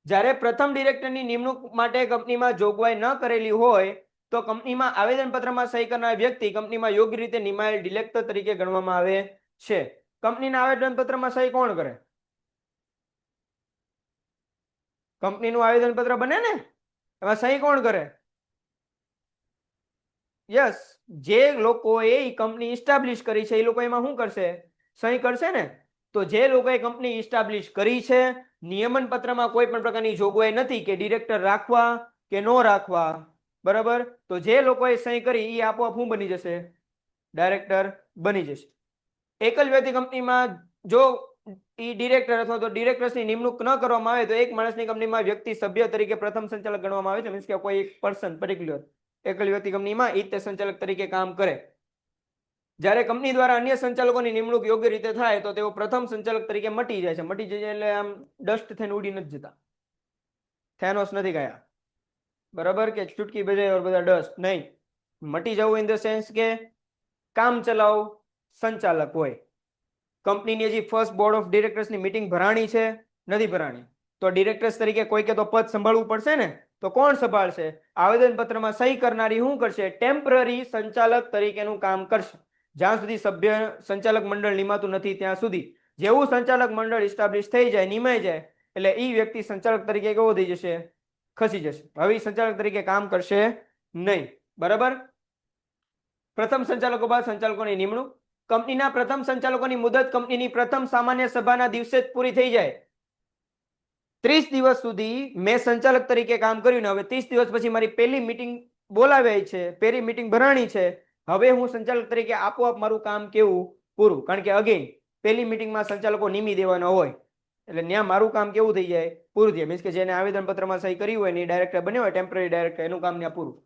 જ્યારે પ્રથમ ડિરેક્ટરની નિમણૂક માટે કંપનીમાં જોગવાઈ ન કરેલી હોય તો કંપનીમાં આવેદનપત્રમાં સહી કરનાર વ્યક્તિ કંપનીમાં યોગ્ય રીતે નિમાયેલ ડિરેક્ટર તરીકે ગણવામાં આવે છે. કંપનીના આવેદનપત્રમાં સહી કોણ કરે? કંપનીનું આવેદનપત્ર બને ને, એમાં સહી કોણ કરે? યસ, જે લોકોએ કંપની ઇસ્ટાબ્લિશ કરી છે એ લોકો એમાં શું કરશે? સહી કરશે ને. તો જે લોકોએ કંપની ઇસ્ટાબ્લિશ કરી છે, નિયમન પત્રમાં કોઈ પણ પ્રકારની જોગવાઈ નથી કે ડિરેક્ટર રાખવા કે ન રાખવા, બરાબર, તો જે લોકોએ સહી કરી એ આપોઆપ શું બની જશે? ડાયરેક્ટર બની જશે. એકલ વ્યક્તિ કંપનીમાં જો ડિરેક્ટર અથવા તો ડિરેક્ટર્સની નિમણૂક ન કરવામાં આવે તો એક માણસની કંપનીમાં વ્યક્તિ સભ્ય તરીકે પ્રથમ સંચાલક ગણવામાં આવે છે. મીન્સ કે કોઈ એક પર્સન પર્ટિક્યુલર એકલ વ્યક્તિ કંપનીમાં ઈ તે સંચાલક તરીકે કામ કરે. જ્યારે કંપની દ્વારા અન્ય સંચાલકોની નિમણૂક યોગ્ય રીતે થાય તો તેઓ પ્રથમ સંચાલક તરીકે મટી જાય છે. મટી જાય એટલે આમ ડસ્ટ થઈને ઉડી નથી જતા, થેનોસ નથી ગયા, બરાબર, કે ચૂટકી બજાય બધા ડસ્ટ નહીં. મટી જવું ઇન ધ સેન્સ કે કામ ચલાવ સંચાલક હોય. કંપનીની હજી ફર્સ્ટ બોર્ડ ઓફ ડિરેક્ટર્સની મીટિંગ ભરાણી છે, નથી ભરાણી, તો ડિરેક્ટર્સ તરીકે કોઈ કે તો પદ સંભાળવું પડશે ને. તો કોણ સંભાળશે? આવેદનપત્રમાં સહી કરનારી શું કરશે? ટેમ્પરરી સંચાલક તરીકેનું કામ કરશે. જ્યાં સુધી સભ્ય સંચાલક મંડળ નિમાતું નથી ત્યાં સુધી. જેવું સંચાલક મંડળ ઇસ્ટાબ્લિશ થઈ જાય, નિમાઈ જાય, એટલે ઈ વ્યક્તિ સંચાલક તરીકે કેવો થઈ જશે? ખસી જશે. હવે સંચાલક તરીકે કામ કરશે નહીં. બરાબર. પ્રથમ સંચાલકો બાદ સંચાલકોની નિમણૂક. કંપનીના પ્રથમ સંચાલકોની મુદત કંપનીની પ્રથમ સામાન્ય સભાના દિવસે જ પૂરી થઈ જાય. 30 દિવસ સુધી મેં સંચાલક તરીકે કામ કર્યું ને હવે 30 દિવસ પછી મારી પહેલી મીટિંગ બોલાવાઈ છે, પહેલી મીટિંગ ભરાણી છે, હવે હું સંચાલક તરીકે આપોઆપ મારું કામ કેવું? પૂરું. કારણ કે અગેન પહેલી મીટિંગમાં સંચાલકો નિમી દેવાના હોય એટલે ત્યાં મારું કામ કેવું થઈ જાય? પૂરું થઈ જાય. મીન્સ કે જેને આવેદનપત્રમાં સહી કરી હોય ને ડાયરેક્ટર બન્યો હોય, ટેમ્પરરી ડાયરેક્ટર, એનું કામ ત્યાં પૂરું.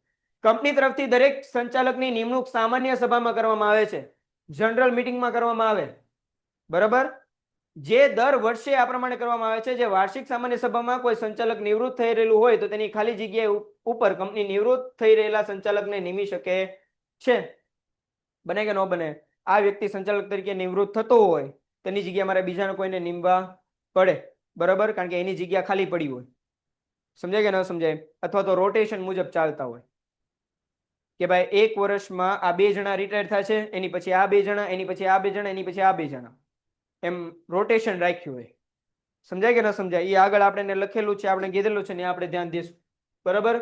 કંપની તરફથી દરેક સંચાલકની નિમણૂક સામાન્ય સભામાં કરવામાં આવે છે, જનરલ મીટિંગમાં કરવામાં આવે, બરાબર, જે દર વર્ષે આ પ્રમાણે કરવામાં આવે છે. જે વાર્ષિક સામાન્ય સભામાં કોઈ સંચાલક નિવૃત્ત થઈ રહેલું હોય તો તેની ખાલી જગ્યા ઉપર કંપની નિવૃત્ત થઈ રહેલા સંચાલકને નિમી શકે છે. બને કે ન બને? આ વ્યક્તિ સંચાલક તરીકે નિવૃત્ત થતો હોય તેની જગ્યા મારે બીજાને કોઈને નિમવા પડે, બરાબર, કારણ કે એની જગ્યા ખાલી પડી હોય. સમજાય કે ન સમજાય? અથવા તો રોટેશન મુજબ ચાલતા હોય કે ભાઈ એક વર્ષમાં આ 2 જણા રિટાયર થાય છે, એની પછી આ 2 જણા, એની પછી આ 2 જણા, એની પછી આ 2 જણા, એમ રોટેશન રાખ્યું હોય. સમજાય કે ન સમજાય? એ આગળ આપણે લખેલું છે, આપણે કીધેલું છે ને આપણે ધ્યાન દઈશું, બરાબર.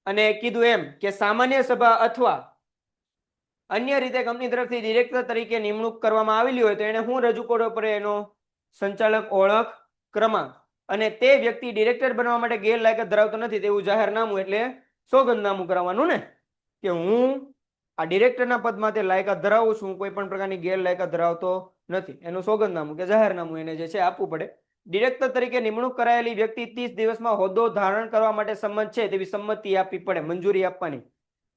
અને કીધું એમ કે સામાન્ય સભા અથવા અન્ય રીતે કંપની તરફથી ડિરેક્ટર તરીકે નિમણૂક કરવામાં આવેલી હોય તો એને શું રજૂ કરવો પડે? એનો સંચાલક ઓળખ ક્રમાંક. અને તે વ્યક્તિ ડિરેક્ટર બનવા માટે ગેરલાયકાત ધરાવતો નથી તેવું જાહેરનામું, એટલે સોગંદનામું કરાવવાનું ને, કે હું આ ડિરેક્ટરના પદ માટે લાયકાત ધરાવું છું, કોઈ પણ પ્રકારની ગેરલાયકાત ધરાવતો નથી, એનું સોગંદનામું કે જાહેરનામું એને જે છે આપવું પડે. ડિરેક્ટર તરીકે નિમણૂક કરાયેલી વ્યક્તિ 30 દિવસમાં હોદ્દો ધારણ કરવા માટે સંમત છે તેવી સંમતિ આપવી પડે, મંજૂરી આપવાની.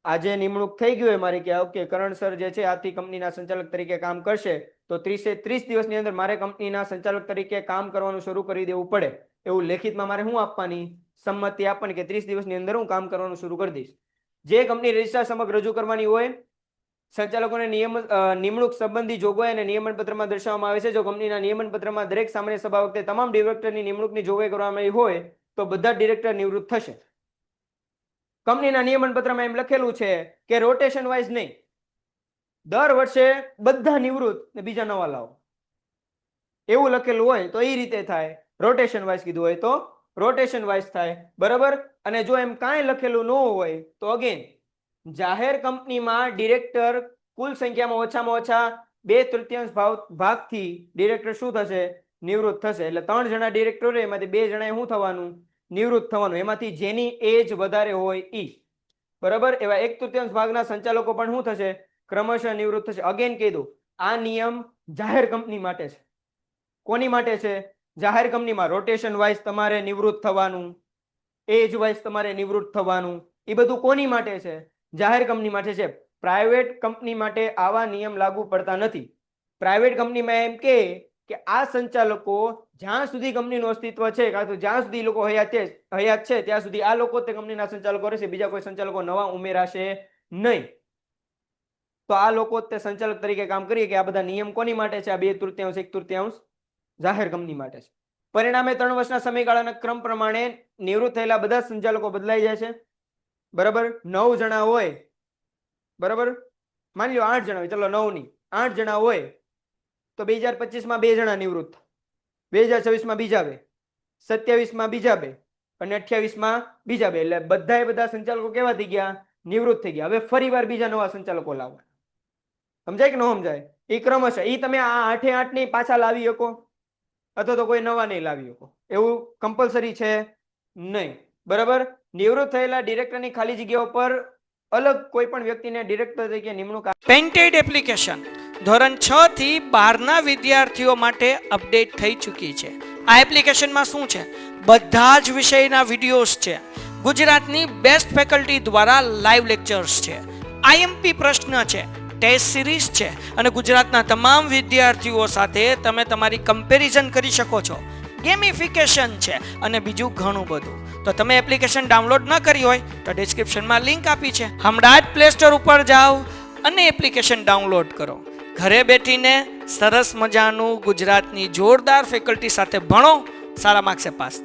આજે નિમણૂક થઈ ગયું હોય મારી કે ઓકે કરણ સર જે છે આથી કંપનીના સંચાલક તરીકે કામ કરશે તો 30 દિવસની અંદર મારે કંપનીના સંચાલક તરીકે કામ કરવાનું શરૂ કરી દેવું પડે. એવું લેખિતમાં મારે શું આપવાની? સંમતિ આપવાની કે 30 દિવસની અંદર હું કામ કરવાનું શરૂ કરી દઈશ. જે કંપની રજિસ્ટ્રાર સમક્ષ રજૂ કરવાની હોય. સંચાલકોને નિમણૂક સંબંધી જોગવાઈ અને નિયમન પત્રમાં દર્શાવવામાં આવે છે. જો કંપનીના નિયમન પત્રમાં દરેક સામાન્ય સભા વખતે તમામ ડિરેક્ટરની નિમણૂકની જોગવાઈ કરવામાં આવી હોય તો બધા ડિરેક્ટર નિવૃત્ત થશે. કંપનીના નિયમન પત્રમાં એમ લખેલું છે કે રોટેશન વાઇઝ નહીં, દર વર્ષે બધા નિવૃત્ત ને બીજા નવા લાવો, એવું લખેલું હોય તો એ રીતે થાય. રોટેશન વાઇઝ કીધું હોય તો રોટેશન વાઇઝ થાય, બરાબર. અને જો એમ કાંઈ લખેલું ન હોય તો અગેન જાહેર કંપનીમાં ડિરેક્ટર કુલ સંખ્યામાં ઓછામાં ઓછા 2/3 ભાગથી ડિરેક્ટર શું થશે? નિવૃત્ત થશે. એટલે 3 જણા ડિરેક્ટર હોય એમાંથી 2 જણા શું થવાનું? નિવૃત્ત થવાનું. એમાંથી જેની એજ વધારે હોય ઈ, બરાબર. એવા 1/3 ભાગના સંચાલકો પણ શું થશે? ક્રમશઃ નિવૃત્ત થશે. અગેન કીધું આ નિયમ જાહેર કંપની માટે છે. કોની માટે છે? જાહેર કંપનીમાં રોટેશન વાઇઝ તમારે નિવૃત્ત થવાનું, એજ વાઇઝ તમારે નિવૃત્ત થવાનું, એ બધું કોની માટે છે? જાહેર કંપની માટે છે. પ્રાઇવેટ કંપની માટે આવા નિયમ લાગુ પડતા નથી. પ્રાઇવેટ કંપનીમાં એમ કે કે આ સંચાલકો જ્યાં સુધી કંપનીનું અસ્તિત્વ છે કાં તો જ્યાં સુધી લોકો હયાત છે ત્યાં સુધી આ લોકો તે કંપનીના સંચાલકો રહેશે, બીજા કોઈ સંચાલકો નવા ઉમેરાશે નહીં. તો આ લોકો તે સંચાલક તરીકે કામ કરીએ કે આ બધા નિયમ કોની માટે છે? આ 2/3 1/3 જાહેર કંપની માટે છે. પરિણામે 3 વર્ષના સમયગાળાના ક્રમ પ્રમાણે નિવૃત્ત થયેલા બધા સંચાલકો બદલાઈ જાય છે. બરાબર, 9 જણા હોય, બરાબર, માની લો 8 જણા હોય, ચલો 9 ની 8 જણા હોય તો 2025 માં 2 જણા નિવૃત્ત, 2026 માં બીજા 2, 27 માં બીજા 2 અને 28 માં બીજા 2. એટલે બધા સંચાલકો કેવા થઈ ગયા? નિવૃત્ત થઈ ગયા. હવે ફરીવાર બીજા નવા સંચાલકો લાવવા. સમજાય કે ન સમજાય? એ ક્રમ હશે. એ તમે આ 8 ની પાછા લાવી શકો અથવા તો કોઈ નવા નહીં લાવી શકો, એવું કમ્પલસરી છે નહીં. બરાબર, નિવૃત્ત થયેલા ડિરેક્ટરની ખાલી જગ્યાઓ પર અલગ કોઈ પણ વ્યક્તિને ડિરેક્ટર તરીકે નિમણૂક. પેન્ટેડ એપ્લિકેશન ધોરણ 6 થી 12ના વિદ્યાર્થીઓ માટે અપડેટ થઈ ચૂકી છે. આ એપ્લિકેશનમાં શું છે? બધા જ વિષયના વિડીયોઝ છે. ગુજરાતની બેસ્ટ ફેકલ્ટી દ્વારા લાઈવ લેક્ચર્સ છે, આઈએમપી પ્રશ્ન છે, ટેસ્ટ સિરીઝ છે અને ગુજરાતના તમામ વિદ્યાર્થીઓ સાથે તમે તમારી કમ્પેરિઝન કરી શકો છો. ગેમિફિકેશન છે અને બીજું ઘણું બધું. તો તમે એપ્લિકેશન ડાઉનલોડ ન કરી હોય તો ડિસ્ક્રિપ્શનમાં લિંક આપી છે, હમણાં જ પ્લે સ્ટોર ઉપર જાઓ અને એપ્લિકેશન ડાઉનલોડ કરો. ઘરે બેઠીને સરસ મજાનું ગુજરાતની જોરદાર ફેકલ્ટી સાથે ભણો, સારા માર્ક્સે પાસ થાઓ.